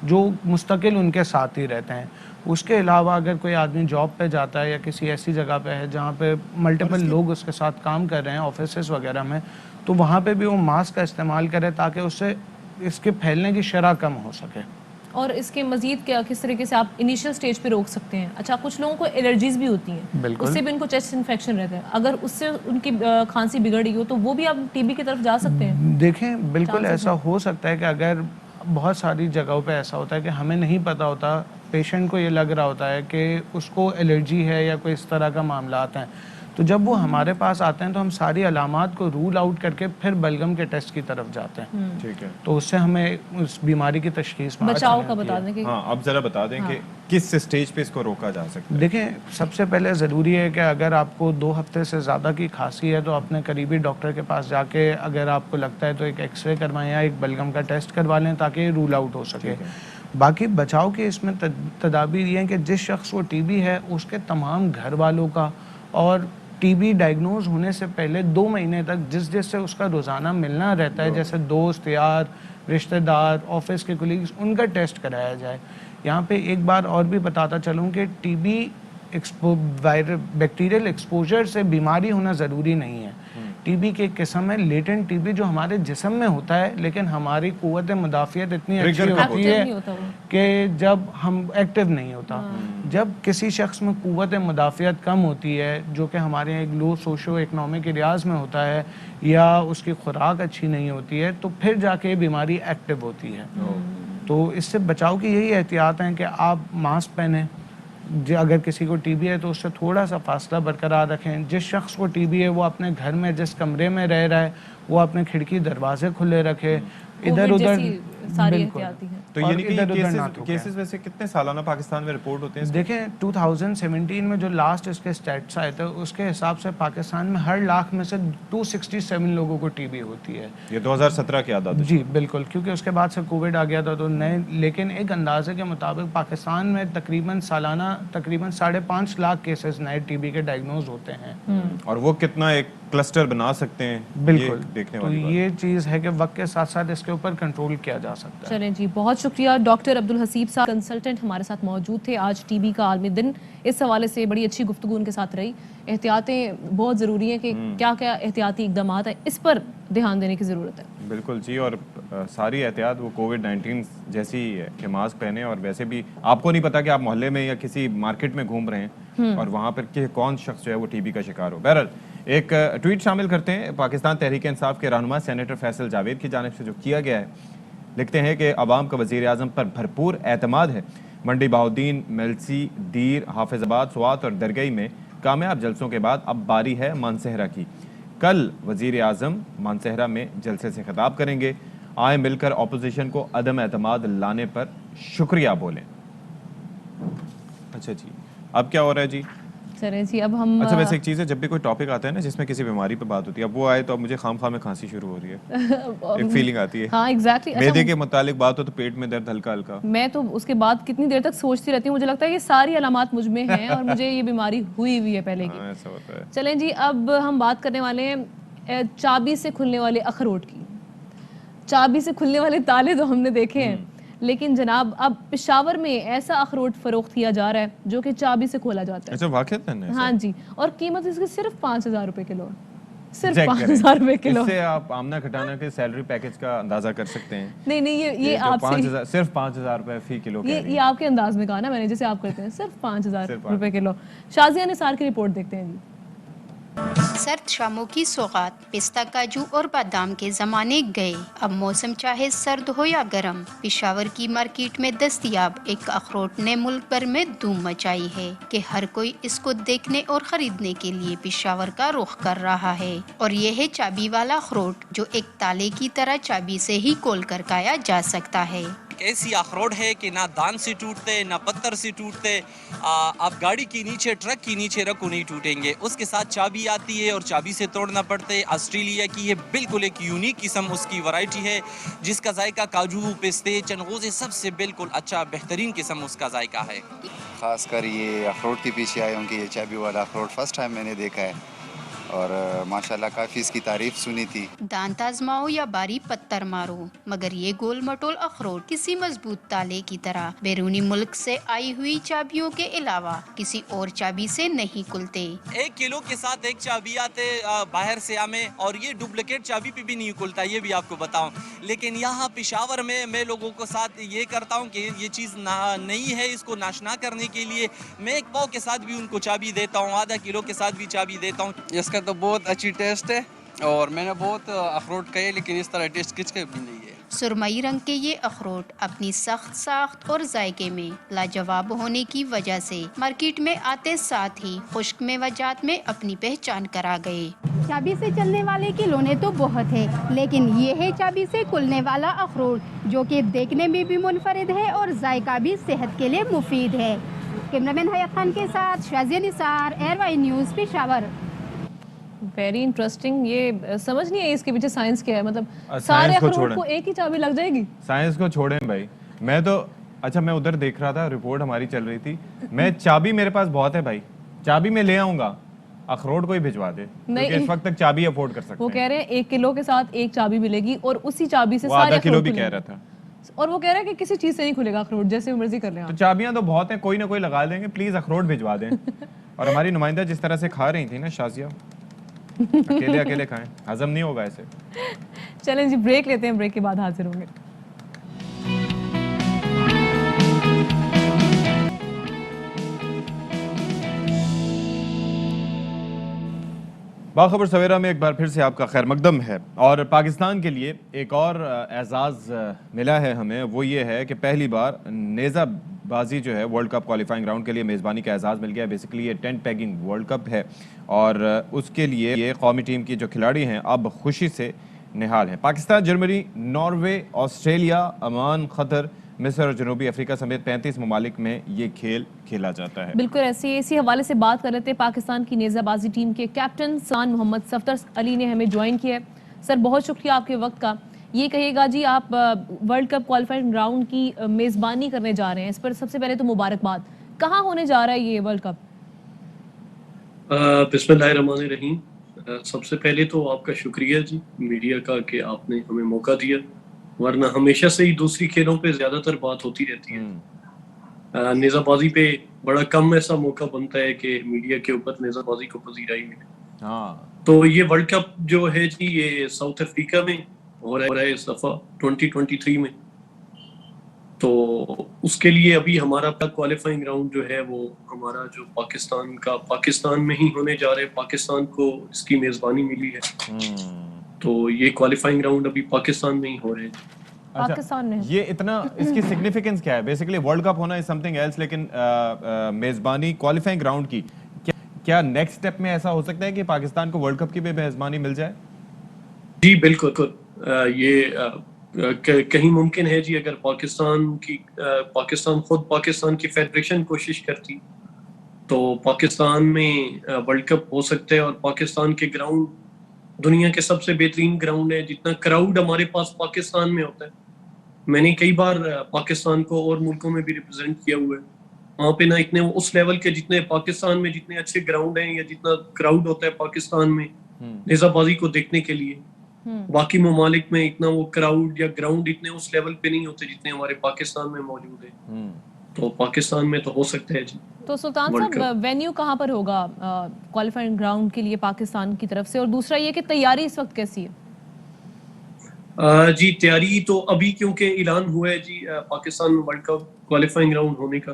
جو مستقل ان کے ساتھ ہی رہتے ہیں. اس کے علاوہ اگر کوئی آدمی جاب پہ جاتا ہے یا کسی ایسی جگہ پہ ہے جہاں پہ ملٹیپل لوگ اس کے ساتھ کام کر رہے ہیں آفیسز وغیرہ میں, تو وہاں پہ بھی وہ ماسک کا استعمال کرے تاکہ اس سے اس کے پھیلنے کی شرح کم ہو سکے. اور اس کے مزید کیا کس طریقے سے آپ انیشیل سٹیج پہ روک سکتے ہیں؟ اچھا کچھ لوگوں کو الرجیز بھی ہوتی ہیں, اس سے بھی ان کو چیسٹ انفیکشن رہتا ہے, اگر اس سے ان کی کھانسی بگڑ گئی ہو تو وہ بھی آپ ٹی بی کی طرف جا سکتے ہیں؟ دیکھیں بالکل ایسا ہو سکتا ہے کہ اگر بہت ساری جگہوں پہ ایسا ہوتا ہے کہ ہمیں نہیں پتہ ہوتا, پیشنٹ کو یہ لگ رہا ہوتا ہے کہ اس کو الرجی ہے یا کوئی اس طرح کا معاملات ہیں, تو جب وہ ہمارے پاس آتے ہیں تو ہم ساری علامات کو رول آؤٹ کر کے پھر بلغم کے ٹیسٹ کی طرف جاتے ہیں. ٹھیک ہے, تو اس سے ہمیں اس بیماری کی تشخیص بچاؤ کا بتا دیں کہ ہاں اب ذرا بتا دیں کہ کس سٹیج پہ اس کو روکا جا سکتا ہے. دیکھیں سب سے پہلے ضروری ہے کہ اگر آپ کو 2 ہفتے سے زیادہ کی کھانسی ہے تو اپنے قریبی ڈاکٹر کے پاس جا کے اگر آپ کو لگتا ہے تو ایک ایکس رے کروائیں یا ایک بلغم کا ٹیسٹ کروا لیں تاکہ رول آؤٹ ہو سکے. باقی بچاؤ کی اس میں تدابیر یہ ہیں کہ جس شخص کو ٹی بی ہے اس کے تمام گھر والوں کا, اور ٹی بی ڈائگنوز ہونے سے پہلے 2 مہینے تک جس سے اس کا روزانہ ملنا رہتا ہے جیسے دوست یار رشتہ دار آفس کے کولیگز ان کا ٹیسٹ کرایا جائے. یہاں پہ ایک بار اور بھی بتاتا چلوں کہ ٹی بی بیکٹیریل ایکسپوجر سے بیماری ہونا ضروری نہیں ہے. ٹی بی کی ایک قسم ہے لیٹنٹ ٹی بی جو ہمارے جسم میں ہوتا ہے لیکن ہماری قوت مدافعت اتنی اچھی ہوتی ہے کہ جب ہم ایکٹیو نہیں ہوتا. جب کسی شخص میں قوت مدافعت کم ہوتی ہے جو کہ ہمارے ایک لو سوشو اکنامک ایریاز میں ہوتا ہے یا اس کی خوراک اچھی نہیں ہوتی ہے تو پھر جا کے بیماری ایکٹیو ہوتی ہے. تو اس سے بچاؤ کی یہی احتیاط ہیں کہ آپ ماسک پہنیں, اگر کسی کو ٹی بی ہے تو اس سے تھوڑا سا فاصلہ برقرار رکھیں. جس شخص کو ٹی بی ہے وہ اپنے گھر میں جس کمرے میں رہ رہا ہے وہ اپنے کھڑکی دروازے کھلے رکھے, ادھر ادھر ساری احتیاطی ہیں. تو یعنی کہ کیسز ویسے کتنے سالانہ پاکستان میں رپورٹ ہوتے ہیں؟ دیکھیں 2017 میں جو لاسٹ اس کے اسٹیٹس آئے تھے اس کے حساب سے پاکستان میں ہر لاکھ میں سے 267 لوگوں کو ٹی بی ہوتی ہے. یہ 2017 کی عادت ہے؟ جی بالکل, کیونکہ اس کے بعد سے کووڈ آ گیا تھا تو نئے, لیکن ایک اندازے کے مطابق پاکستان میں تقریباً سالانہ 5.5 لاکھ کیسز نئے ٹی بی کے ڈائگنوز ہوتے ہیں. اور وہ کتنا ایک کلسٹر بنا سکتے ہیں بالکل دیکھنے والی بات. تو یہ چیز ہے کہ وقت کے ساتھ ساتھ اس کے اوپر کنٹرول کیا جا سکتا ہے. چلیں جی, بہت شکریہ ڈاکٹر عبدالحسیب صاحب کنسلٹنٹ ہمارے ساتھ موجود تھے. آج ٹی بی کا عالمی دن, اس حوالے سے بڑی اچھی گفتگو ان کے ساتھ رہی. احتیاطیں بہت ضروری ہیں کہ کیا کیا احتیاطی اقدامات ہیں, اس پر دھیان دینے کی ضرورت ہے. بالکل جی, اور ساری احتیاط وہ کووڈ-19 جیسی ہی ہے کہ ماسک پہنے, اور ویسے بھی آپ کو نہیں پتا کہ آپ محلے میں یا کسی مارکیٹ میں گھوم رہے ہیں اور وہاں پر کہ کون شخص جو ہے وہ ٹی بی کا شکار ہو. بہرحال ایک ٹویٹ شامل کرتے ہیں پاکستان تحریک انصاف کے رہنما سینیٹر فیصل جاوید کی جانب سے جو کیا گیا ہے. لکھتے ہیں کہ عوام کا وزیر اعظم پر بھرپور اعتماد ہے. منڈی بہاؤدین, میلسی, دیر, حافظ آباد, سوات اور درگئی میں کامیاب جلسوں کے بعد اب باری ہے مانسہرہ کی. کل وزیر اعظم مانسہرہ میں جلسے سے خطاب کریں گے. آئیں مل کر اپوزیشن کو عدم اعتماد لانے پر شکریہ بولیں. اچھا جی, اب کیا ہو رہا ہے جی؟ چلیں جی اب ہم اچھا ویسے ایک چیز ہے, جب بھی کوئی ٹاپک آتا ہے نا جس میں کسی بیماری پہ بات ہوتی ہے, اب وہ آئے تو اب مجھے خام خواہ میں کھانسی شروع ہو رہی ہے, ایک فیلنگ آتی ہے. ہاں ایگزیکٹلی, معدے کے متعلق بات ہو تو پیٹ میں درد ہلکا ہلکا. میں تو اس کے بعد کتنی دیر تک سوچتی رہتی ہوں, مجھے لگتا ہے یہ ساری علامات مجھ میں ہیں اور مجھے یہ بیماری ہوئی ہے پہلے کی. ایسا ہوتا ہے. چلیں جی, اب ہم بات کرنے والے ہیں چابی سے کھلنے والے اخروٹ کی. چابی سے کھلنے والے تالے تو ہم نے دیکھے ہیں, لیکن جناب اب پشاور میں ایسا اخروٹ فروخت کیا جا رہا ہے جو کہ چابی سے کھولا جاتا ہے. اچھا واقعات ہے؟ ہاں جی, اور قیمت اس کی صرف 5,000 روپے کلو, صرف 5,000 روپے کلو. اس سے آپ آمنہ کھٹانہ کے سیلری پیکج کا اندازہ کر سکتے ہیں. نہیں یہ آپ سے صرف 5,000 روپے فی کلو. یہ آپ کے انداز میں کہا نا میں نے, جیسے آپ کرتے ہیں صرف 5,000 روپے کلو. شازیہ نثار کی رپورٹ دیکھتے ہیں جی. سرد شاموں کی سوغات, پستہ کاجو اور بادام کے زمانے گئے. اب موسم چاہے سرد ہو یا گرم, پشاور کی مارکیٹ میں دستیاب ایک اخروٹ نے ملک بھر میں دھوم مچائی ہے کہ ہر کوئی اس کو دیکھنے اور خریدنے کے لیے پشاور کا رخ کر رہا ہے. اور یہ ہے چابی والا اخروٹ جو ایک تالے کی طرح چابی سے ہی کھول کر کھایا جا سکتا ہے. ایسی اخروٹ ہے کہ نہ دان سے ٹوٹتے نہ پتھر سے ٹوٹتے، آپ گاڑی کے نیچے ٹرک کے نیچے رکھو نہیں ٹوٹیں گے. اس کے ساتھ چابی آتی ہے اور چابی سے توڑنا پڑتا ہے. آسٹریلیا کی یہ بالکل ایک یونیک قسم اس کی ورائٹی ہے جس کا ذائقہ کاجو، پستے، چنغوزے سب سے بالکل اچھا بہترین قسم اس کا ذائقہ ہے. خاص کر یہ اخروٹ کے پیچھے آئے ہوں کہ یہ چابی والا اخروٹ فرسٹ ٹائم میں نے دیکھا ہے اور ماشاءاللہ کافی اس کی تعریف سنی تھی. دانت آزماؤ یا باری پتھر مارو، مگر یہ گول مٹول اخروٹ کسی مضبوط تالے کی طرح بیرونی ملک سے آئی ہوئی چابیوں کے علاوہ کسی اور چابی سے نہیں کھلتے. 1 کلو کے ساتھ ایک چابی آتے باہر سے ہمیں، اور یہ ڈپلیکیٹ چابی پہ بھی نہیں کھلتا، یہ بھی آپ کو بتاؤں. لیکن یہاں پشاور میں لوگوں کو ساتھ یہ کرتا ہوں کہ یہ چیز نہیں ہے، اس کو ناشنا کرنے کے لیے میں 1 پاؤ کے ساتھ بھی ان کو چابی دیتا ہوں، آدھا کلو کے ساتھ بھی چابی دیتا ہوں. اس کا تو بہت اچھی ٹیسٹ ہے اور میں نے بہت اخروٹ کھائے لیکن اس طرح ٹیسٹ کس کے بھی نہیں ہے. سرمئی رنگ کے یہ اخروٹ اپنی سخت ساخت اور ذائقے میں لاجواب ہونے کی وجہ سے مارکیٹ میں آتے ساتھ ہی خشک میوجات میں اپنی پہچان کرا گئے. چابی سے چلنے والے کھلونے تو بہت ہے، لیکن یہ ہے چابی سے کھلنے والا اخروٹ جو کہ دیکھنے میں بھی منفرد ہے اور ذائقہ بھی صحت کے لیے مفید ہے. کیمرامین حیات خان کے ساتھ Shazia Nisar, ARY news, Peshawar. Very interesting. یہ سمجھ نہیں ہے اس کے پیچھے سائنس کیا ہے، مطلب سارے اخروٹ کو ایک ہی چابی لگ جائے گی؟ سائنس کو چھوڑیں بھائی. میں تو اچھا میں ادھر دیکھ رہا تھا، رپورٹ ہماری چل رہی تھی، میں چابی میرے پاس بہت ہے بھائی، چابی میں لے آؤں گا، اخروٹ کو ہی بھجوا دے کیونکہ اس وقت تک چابی افورڈ کر سکتے ہیں. وہ کہہ رہے ہیں 1 کلو کے ساتھ ایک چابی ملے گی اور اسی چابی سے سارے سارے کلو بھی کہہ رہا تھا، اور وہ کہہ رہا ہے کہ کسی چیز سے نہیں کھلے گا اخروٹ، جیسے مرضی کر لیں آپ. تو چابیاں تو بہت ہیں، کوئی نہ کوئی لگا دیں گے، پلیز اخروٹ بھجوا دیں. اور ہماری نمائندہ جس طرح سے کھا رہی تھی نا شازیہ، اکیلے کھائیں، ہضم نہیں ہوگا ایسے. چلیں جی بریک لیتے ہیں، بریک کے بعد حاضر ہوں گے. باخبر سویرا میں ایک بار پھر سے آپ کا خیر مقدم ہے. اور پاکستان کے لیے ایک اور اعزاز ملا ہے ہمیں، وہ یہ ہے کہ پہلی بار نیزہ بازی جو ہے ورلڈ کپ کوالیفائنگ راؤنڈ کے لیے میزبانی کا اعزاز مل گیا. بیسیکلی یہ ٹینٹ پیگنگ ورلڈ کپ ہے اور اس کے لیے یہ قومی ٹیم کی جو کھلاڑی ہیں اب خوشی سے نہال ہیں. Pakistan, Germany, Norway, Australia, Oman, Qatar, مصر اور جنوبی افریقہ سمیت 35 ممالک میں یہ کھیل کھیلا جاتا ہے. بالکل اسی حوالے سے بات کر رہے تھے پاکستان کی نیزہ بازی ٹیم کے کیپٹن سان محمد صفدر علی نے ہمیں جوائن کیا ہے. سر بہت شکریہ آپ کے وقت کا. یہ کہیے گا جی آپ ورلڈ کپ کوالیفائنگ راؤنڈ کی میزبانی کرنے جا رہے ہیں، اس پر سب سے پہلے تو مبارکباد. کہاں ہونے جا رہا ہے یہ ورلڈ کپ؟ بسم اللہ الرحمن الرحیم. سب سے پہلے تو آپ کا شکریہ جی میڈیا کا کہ آپ نے ہمیں موقع دیا، ورنہ ہمیشہ سے ہی دوسری کھیلوں پہ زیادہ تر بات ہوتی رہتی ہے. نیزہ بازی پہ بڑا کم ایسا موقع بنتا ہے کہ میڈیا کے اوپر نیزہ بازی کو پذیرائی ملے. تو یہ ورلڈ کپ جو ہے جی یہ ساؤتھ افریقہ میں ہو رہا ہے اس دفعہ 2023 میں. تو اس کے لیے ابھی ہمارا کوالیفائنگ راؤنڈ جو ہے وہ ہمارا جو پاکستان میں ہی ہونے جا رہا ہے. پاکستان کو اس کی میزبانی ملی ہے تو یہ کوالیفائنگ راؤنڈ ابھی پاکستان میں ہی ہو رہے ہیں. پاکستان میں یہ اتنا اس کی سگنیفیکنس کیا ہے؟ بیسیکلی ورلڈ کپ ہونا از سم تھنگ ایلس، لیکن میزبانی کوالیفائنگ راؤنڈ کی کیا نیکسٹ سٹیپ میں ایسا ہو سکتا ہے کہ پاکستان کو ورلڈ کپ کی بھی میزبانی مل جائے؟ جی بالکل. یہ کہیں ممکن ہے جی اگر پاکستان خود پاکستان کی فیڈریشن کوشش کرتی تو پاکستان میں ورلڈ کپ ہو سکتا ہے. اور پاکستان کے گراؤنڈ دنیا کے سب سے بہترین گراؤنڈ ہے. جتنا کراؤڈ ہمارے پاس پاکستان میں ہوتا ہے، میں نے کئی بار پاکستان کو اور ملکوں میں بھی ریپرزینٹ کیا ہوا ہے، وہاں پہ نہ اتنے اس لیول کے جتنے پاکستان میں جتنے اچھے گراؤنڈ ہیں یا جتنا کراؤڈ ہوتا ہے پاکستان میں نیزہ بازی کو دیکھنے کے لیے، باقی ممالک میں اتنا وہ کراؤڈ یا گراؤنڈ اتنے اس لیول پہ نہیں ہوتے جتنے ہمارے پاکستان میں موجود ہیں. تو پاکستان میں تو ہو سکتا ہے جی. تو سلطان صاحب وینیو کہاں پر ہوگا کوالیفائنگ گراؤنڈ کے لیے پاکستان کی طرف سے؟ اور دوسرا یہ کہ تیاری اس وقت کیسی ہے؟ جی تیاری تو ابھی کیونکہ اعلان ہوا ہے جی Pakistan world cup qualifying round ہونے کا،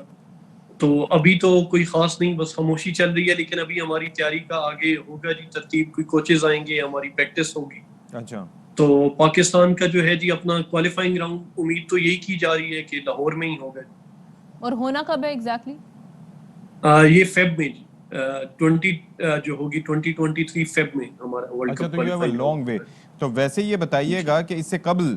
تو ابھی تو کوئی خاص نہیں، بس خاموشی چل رہی ہے. لیکن ابھی ہماری تیاری کا آگے ہوگا جی ترتیب، کوئی کوچز آئیں گے، ہماری پریکٹس ہوگی. اچھا. تو پاکستان کا جو ہے جی اپنا کوالیفائنگ راؤنڈ امید تو یہی کی جا رہی ہے کہ لاہور میں ہی ہوگا. اور ہونا کب ہے ایگزیکٹلی؟ یہ فیب میں جی 20 جو ہوگی 2023 فیب میں ہمارا ورلڈ کپ. اچھا تو یہ لانگ وے. تو ویسے یہ بتائیے گا کہ اس سے قبل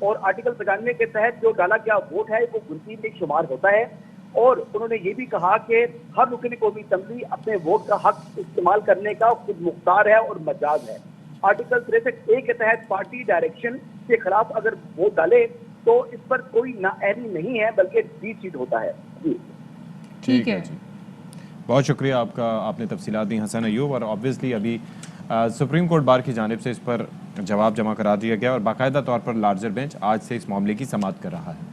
اور آرٹیکل 95 کے تحت جو ڈالا گیا ووٹ ہے وہ گنتی میں شمار ہوتا ہے. اور انہوں نے یہ بھی کہا کہ ہر رکن قومی اسمبلی اپنے ووٹ کا حق استعمال کرنے کا خود مختار ہے اور مجاز ہے. آرٹیکل 63A کے تحت پارٹی ڈائریکشن کے خلاف اگر ووٹ ڈالے تو اس پر کوئی نااہلی نہیں ہے بلکہ ڈیسیڈ ہوتا ہے. جی ٹھیک ہے جی، بہت شکریہ آپ کا، آپ نے تفصیلات دی حسن ایوب. اور آبویسلی ابھی سپریم کورٹ بار کی جانب سے اس پر جواب جمع کرا دیا گیا اور باقاعدہ طور پر لارجر بینچ آج سے اس معاملے کی سماعت کر رہا ہے.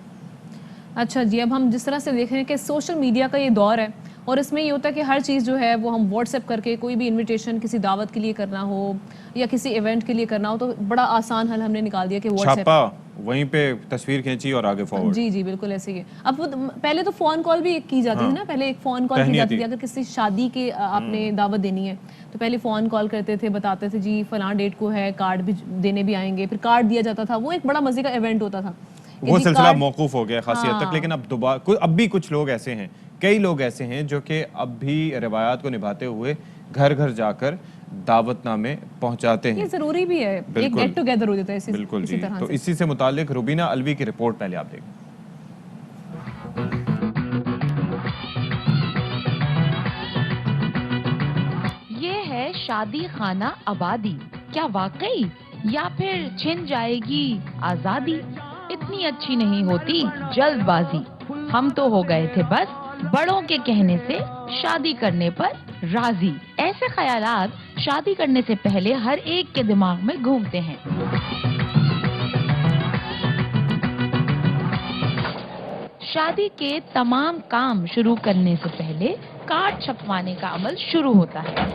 اچھا جی، اب ہم جس طرح سے دیکھ رہے ہیں کہ سوشل میڈیا کا یہ دور ہے اور اس میں یہ ہوتا ہے کہ ہر چیز جو ہے وہ ہم واٹس ایپ کر کے کوئی بھی انویٹیشن کسی دعوت کے لیے کرنا ہو یا کسی ایونٹ کے لیے کرنا ہو تو بڑا آسان حل ہم نے نکال دیا کہ واٹس ایپ، چھاپا وہیں پہ تصویر کھینچی اور آگے فارورڈ. جی جی بالکل ایسے ہی ہے. اب پہلے تو فون کال بھی کی جاتی تھی نا، پہلے ایک فون کال کی جاتی تھی. اگر کسی شادی کے آپ نے دعوت دینی ہے تو پہلے فون کال کرتے تھے، بتاتے تھے جی فلاں ڈیٹ کو ہے، کارڈ بھی دینے بھی آئیں گے، پھر کارڈ دیا جاتا تھا. وہ ایک بڑا مزے کا ایونٹ ہوتا تھا. وہ سلسلہ موقوف ہو گیا خاصی حد تک، لیکن اب بھی کچھ لوگ ایسے ہیں، کئی لوگ ایسے ہیں جو کہ اب بھی روایات کو نبھاتے ہوئے گھر گھر جا کر دعوت نامے پہنچاتے ہیں. یہ ضروری بھی ہے، ایک گیٹ ٹوگیدر ہو جاتا ہے بالکل جی. تو اسی سے متعلق روبینہ الوی کی رپورٹ پہلے آپ دیکھیں. یہ ہے شادی خانہ آبادی، کیا واقعی یا پھر چھن جائے گی آزادی؟ اتنی اچھی نہیں ہوتی جلد بازی، ہم تو ہو گئے تھے بس بڑوں کے کہنے سے شادی کرنے پر راضی. ایسے خیالات شادی کرنے سے پہلے ہر ایک کے دماغ میں گھومتے ہیں. شادی کے تمام کام شروع کرنے سے پہلے کارڈ چھپوانے کا عمل شروع ہوتا ہے.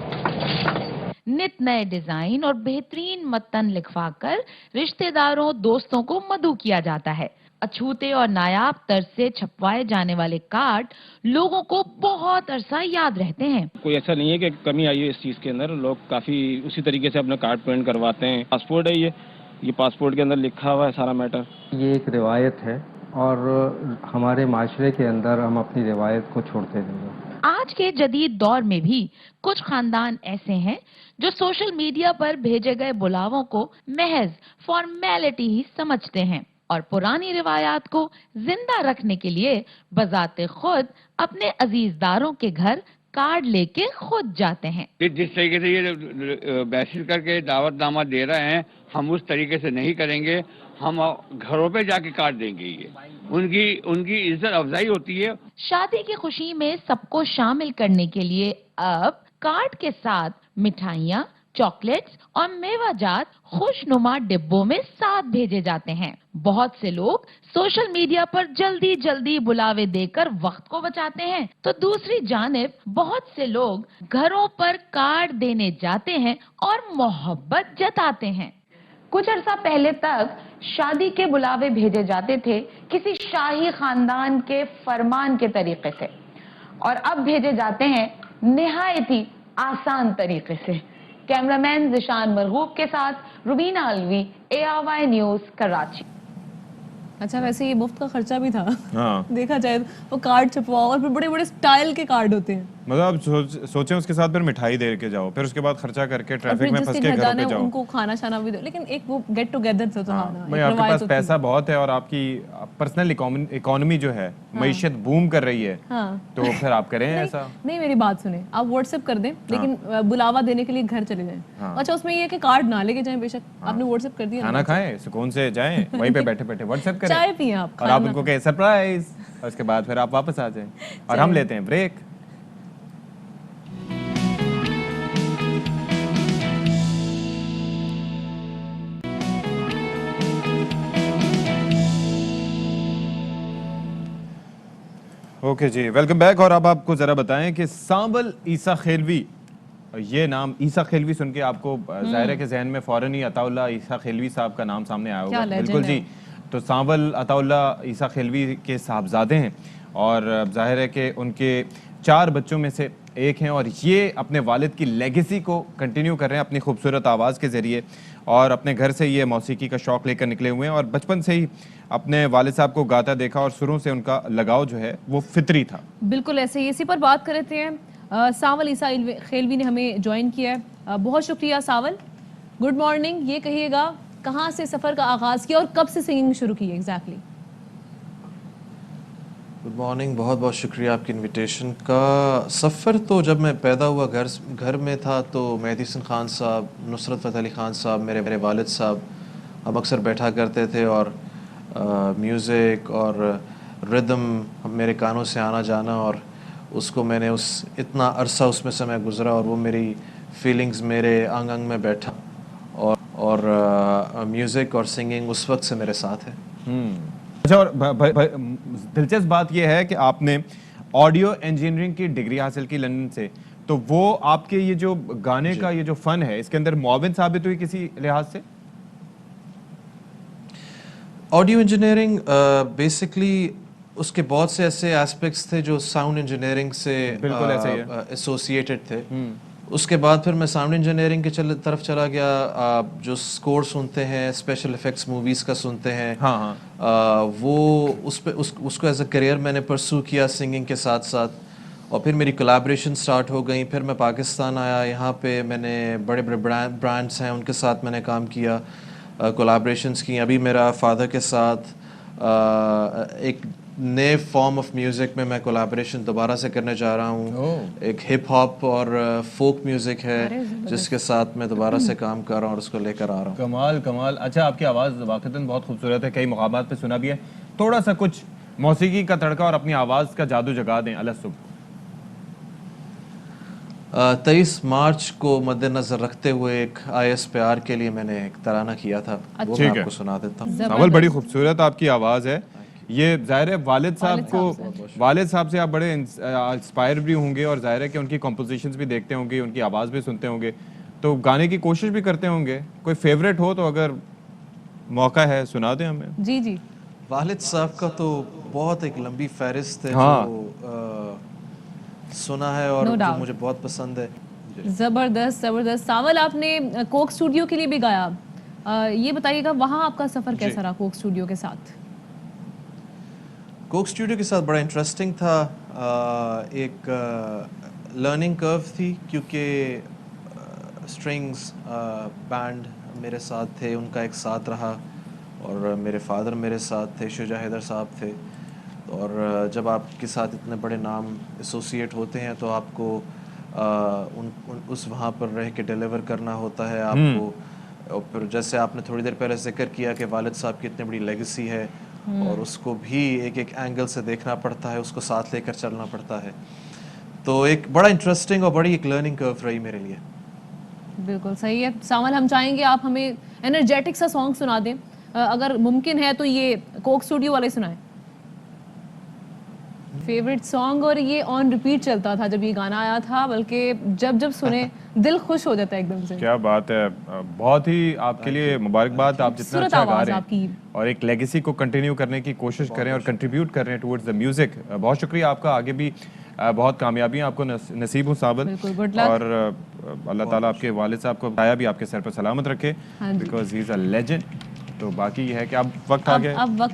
نت نئے ڈیزائن اور بہترین متن لکھوا کر رشتہ داروں دوستوں کو مدعو کیا جاتا ہے. اچھوتے اور نایاب طرز سے چھپوائے جانے والے کارڈ لوگوں کو بہت عرصہ یاد رہتے ہیں. کوئی ایسا نہیں ہے کہ کمی آئی ہے اس چیز کے اندر، لوگ کافی اسی طریقے سے اپنا کارڈ پرنٹ کرواتے ہیں. پاسپورٹ ہے یہ پاسپورٹ کے اندر لکھا ہوا ہے سارا میٹر. یہ ایک روایت ہے اور ہمارے معاشرے کے اندر ہم اپنی روایت کو چھوڑتے نہیں ہیں. آج کے جدید دور میں بھی کچھ خاندان ایسے ہیں جو سوشل میڈیا پر بھیجے گئے بلاووں کو محض فارمیلٹی ہی سمجھتے ہیں اور پرانی روایات کو زندہ رکھنے کے لیے بذات خود اپنے عزیزداروں کے گھر کارڈ لے کے خود جاتے ہیں. جس طریقے سے یہ میسج کر کے دعوت نامہ دے رہے ہیں ہم اس طریقے سے نہیں کریں گے. ہم گھروں پہ جا کے کارڈ دیں گے. یہ ان کی عزت افزائی ہوتی ہے. شادی کی خوشی میں سب کو شامل کرنے کے لیے اب کارڈ کے ساتھ مٹھائیاں، چاکلیٹس اور میوہ جات خوشنما ڈبوں میں ساتھ بھیجے جاتے ہیں. بہت سے لوگ سوشل میڈیا پر جلدی جلدی بلاوے دے کر وقت کو بچاتے ہیں تو دوسری جانب بہت سے لوگ گھروں پر کارڈ دینے جاتے ہیں اور محبت جتاتے ہیں. کچھ عرصہ پہلے تک شادی کے بلاوے بھیجے جاتے تھے کسی شاہی خاندان کے فرمان کے طریقے سے اور اب بھیجے جاتے ہیں نہایت ہی آسان طریقے سے. کیمرامین ذیشان مرغوب کے ساتھ روبینہ الوی، ARY نیوز، کراچی. اچھا ویسے یہ مفت کا خرچہ بھی تھا دیکھا جائے وہ کارڈ چھپواؤ اور پھر بڑے بڑے سٹائل کے کارڈ ہوتے ہیں. مطلب سوچیں اس کے ساتھ پھر مٹھائی دے کے جاؤ، پھر اس کے بعد خرچہ کر کے ٹریفک میں پھنس کے گھروں پہ جاؤ، ان کو کھانا شانا بھی دو. لیکن ایک وہ گیٹ ٹوگیدر تھا. بھائی آپ کے پاس پیسہ بہت ہے اور آپ کی پرسنل اکانومی جو ہے معیشت بوم کر رہی ہے تو پھر آپ کریں ایسا. نہیں میری بات سنیں، آپ واٹس ایپ کر دیں لیکن بلاوا دینے کے لیے گھر چلے جائیں. اچھا اس میں یہ ہے کہ کارڈ نہ لے کے جائیں، بے شک آپ نے واٹس ایپ کر دیا، کھانا کھائیں سکون سے جائیں، وہیں پہ بیٹھے بیٹھے واٹس ایپ کریں، چائے پئیں آپ اور آپ ان کو کہیں سرپرائز، اور اس کے بعد پھر آپ واپس آ جائیں اور ہم لیتے ہیں بریک. اوکے جی ویلکم بیک. اور اب آپ کو ذرا بتائیں کہ سانبل عیسیٰ خیلوی، یہ نام عیسیٰ خیلوی سن کے آپ کو ظاہر ہے کہ ذہن میں فوراً ہی عطا اللہ عیسیٰ خیلوی صاحب کا نام سامنے آیا ہوگا. بالکل جی. تو سانبل عطا اللہ عیسیٰ خیلوی کے صاحبزادے ہیں اور ظاہر ہے کہ ان کے 4 بچوں میں سے ایک ہیں اور یہ اپنے والد کی لیگیسی کو کنٹینیو کر رہے ہیں اپنی خوبصورت آواز کے ذریعے اور اپنے گھر سے یہ موسیقی کا شوق لے کر نکلے ہوئے ہیں اور بچپن سے ہی اپنے والد صاحب کو گاتا دیکھا اور سروں سے ان کا لگاؤ جو ہے وہ فطری تھا. بالکل ایسے ہی. اسی پر بات کر رہے ہیں سانول عیسیٰ خیلوی نے ہمیں جوائن کیا ہے. بہت شکریہ سانول. Good morning. یہ کہیے گا کہاں سے سفر کا آغاز کیا اور کب سے سنگنگ شروع کی ایگزیکٹلی؟ گڈ مارننگ، بہت بہت شکریہ آپ کی انویٹیشن کا. سفر تو جب میں پیدا ہوا گھر میں تھا تو مہدی حسن خان صاحب، نصرت فتح علی خان صاحب، میرے والد صاحب، ہم اکثر بیٹھا کرتے تھے اور میوزک اور ردم میرے کانوں سے آنا جانا، اور اس کو میں نے اتنا عرصہ اس میں سے میں گزرا اور وہ میری فیلنگز میرے انگ انگ میں بیٹھا، اور میوزک اور سنگنگ اس وقت سے میرے ساتھ ہے. اچھا، اور دلچسپ بات یہ ہے کہ آپ نے آڈیو انجینئرنگ کی ڈگری حاصل کی لندن سے، تو وہ آپ کے یہ جو گانے کا یہ جو فن ہے اس کے اندر معاون ثابت ہوئی کسی لحاظ سے؟ آڈیو انجینئرنگ بیسکلی اس کے بہت سے ایسے ایسپیکٹس تھے جو ساؤنڈ انجینئرنگ سے ایسوسیٹڈ تھے. اس کے بعد پھر میں ساؤنڈ انجینئرنگ کے طرف چلا گیا. جو اسکور سنتے ہیں، اسپیشل افیکٹس موویز کا سنتے ہیں، وہ اس کو ایز اے کریئر میں نے پرسو کیا سنگنگ کے ساتھ ساتھ. اور پھر میری کولیبریشن سٹارٹ ہو گئیں. پھر میں پاکستان آیا، یہاں پہ میں نے بڑے بڑے برانڈس ہیں ان کے ساتھ میں نے کام کیا، کولیبریشنس کی. ابھی میرا فادر کے ساتھ ایک نئے فارم آف میوزک میں کولیبریشن دوبارہ سے کرنے جا رہا ہوں. ایک ہپ ہاپ اور فوک میوزک ہے جس کے ساتھ میں دوبارہ سے کام کر رہا ہوں اور اس کو لے کر آ رہا ہوں. کمال کمال. اچھا، آپ کی آواز واقعتاً بہت خوبصورت ہے، کئی مقامات پہ سنا بھی ہے. تھوڑا سا کچھ موسیقی کا تڑکا اور اپنی آواز کا جادو جگا دیں اللہ صبح. 23 مارچ کو مد نظر رکھتے ہوئے ایک ISPR کے لیے میں نے ایک ترانہ کیا تھا، وہ میں آپ کو سنا دیتا ہوں. ساول، بڑی خوبصورت آپ کی آواز ہے. یہ ظاہر ہے والد صاحب سے آپ بڑے انسپائر بھی ہوں گے، اور ظاہر ہے کہ ان کی کمپوزیشنز بھی دیکھتے ہوں گے، ان کی آواز بھی سنتے ہوں گے، تو گانے کی کوشش بھی کرتے ہوں گے. کوئی فیوریٹ ہو تو اگر موقع ہے سنا دیں ہمیں. جی جی. والد صاحب کا تو بہت ایک لمبی فہرست ہے جو سنا ہے اور جو مجھے بہت پسند ہے. زبردست زبردست. ساول، آپ نے کوک اسٹوڈیو کے لیے بھی گایا، یہ بتائیے گا وہاں آپ کا سفر کیسا رہا کوک اسٹوڈیو کے ساتھ؟ کوک اسٹوڈیو کے ساتھ بڑا انٹرسٹنگ تھا. ایک لرننگ کرو تھی کیونکہ اسٹرنگز بینڈ میرے ساتھ تھے، ان کا ایک ساتھ رہا، اور میرے فادر میرے ساتھ تھے، شجاع حیدر صاحب تھے. اور جب آپ کے ساتھ اتنے بڑے نام ایسوسیٹ ہوتے ہیں تو آپ کو اس وہاں پر رہ کے ڈیلیور کرنا ہوتا ہے آپ کو. اور پھر جیسے آپ نے تھوڑی دیر پہلے ذکر کیا کہ والد صاحب کی اتنی بڑی لیگیسی ہے، اور اس کو بھی ایک ایک اینگل سے دیکھنا پڑتا ہے، اس کو ساتھ لے کر چلنا پڑتا ہے. تو ایک بڑا انٹرسٹنگ اور بڑی ایک لرننگ کرو رہی میرے لیے. بالکل صحیح ہے. ساول، ہم چاہیں گے آپ ہمیں انرجیٹک سا سانگ سنا دیں، اگر ممکن ہے تو یہ کوک اسٹوڈیو والے سنائیں. فیوریٹ سانگ، اور یہ آن ریپیٹ چلتا تھا جب یہ گانا آیا تھا، بلکہ جب سنے دل خوش ہو جاتا ہے ایک دم سے. کیا بات ہے، بہت ہی آپ کے لیے مبارکباد. آپ جتنا اچھا گا رہے ہیں اور ایک لیگیسی کو کنٹینیو کرنے کی کوشش کریں اور کنٹریبیوٹ کر رہے ہیں ٹورڈز دا میوزک. بہت شکریہ آپ کا. آگے بھی بہت کامیابیاں آپ کو نصیب ہوں ساول، اور اللہ تعالیٰ آپ کے والد صاحب کو آیا بھی آپ کے سر پر سلامت رکھے، because he is a legend. تو باقی یہ ہے کہ اب وقت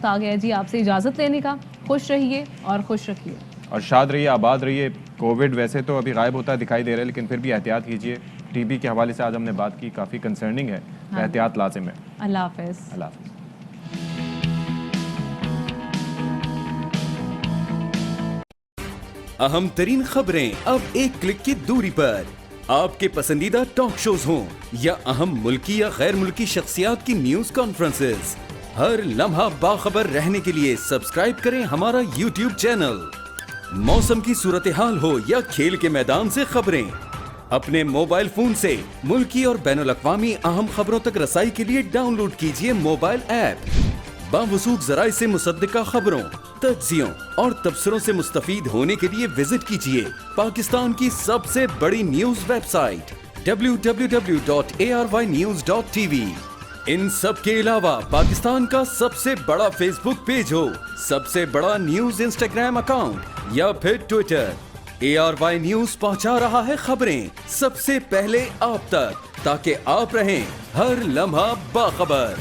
آ گیا جی آپ سے اجازت لینے کا. خوش رہیے اور خوش رکھیے اور شاد رہیے، آباد رہیے. کووڈ ویسے تو ابھی غائب ہوتا دکھائی دے رہا ہے، لیکن پھر بھی احتیاط کیجیے. ٹی بی کے حوالے سے آج ہم نے بات کی، کافی کنسرننگ ہے، احتیاط لازم ہے. اللہ حافظ. اللہ حافظ. اہم ترین خبریں اب ایک کلک کی دوری پر. آپ کے پسندیدہ ٹاک شوز ہوں یا اہم ملکی یا غیر ملکی شخصیات کی نیوز کانفرنسز، ہر لمحہ باخبر رہنے کے لیے سبسکرائب کریں ہمارا YouTube چینل. موسم کی صورتحال ہو یا کھیل کے میدان سے خبریں، اپنے موبائل فون سے ملکی اور بین الاقوامی اہم خبروں تک رسائی کے لیے ڈاؤن لوڈ کیجیے موبائل ایپ. باوثوق ذرائع سے مصدقہ خبروں، تجزیوں اور تبصروں سے مستفید ہونے کے لیے وزٹ کیجیے پاکستان کی سب سے بڑی نیوز ویب سائٹ www.arYnews.tv. ان سب کے علاوہ پاکستان کا سب سے بڑا فیس بک پیج ہو، سب سے بڑا نیوز انسٹاگرام اکاؤنٹ یا پھر ٹویٹر، ARY نیوز پہنچا رہا ہے خبریں سب سے پہلے آپ تک، تاکہ آپ رہیں ہر لمحہ باخبر.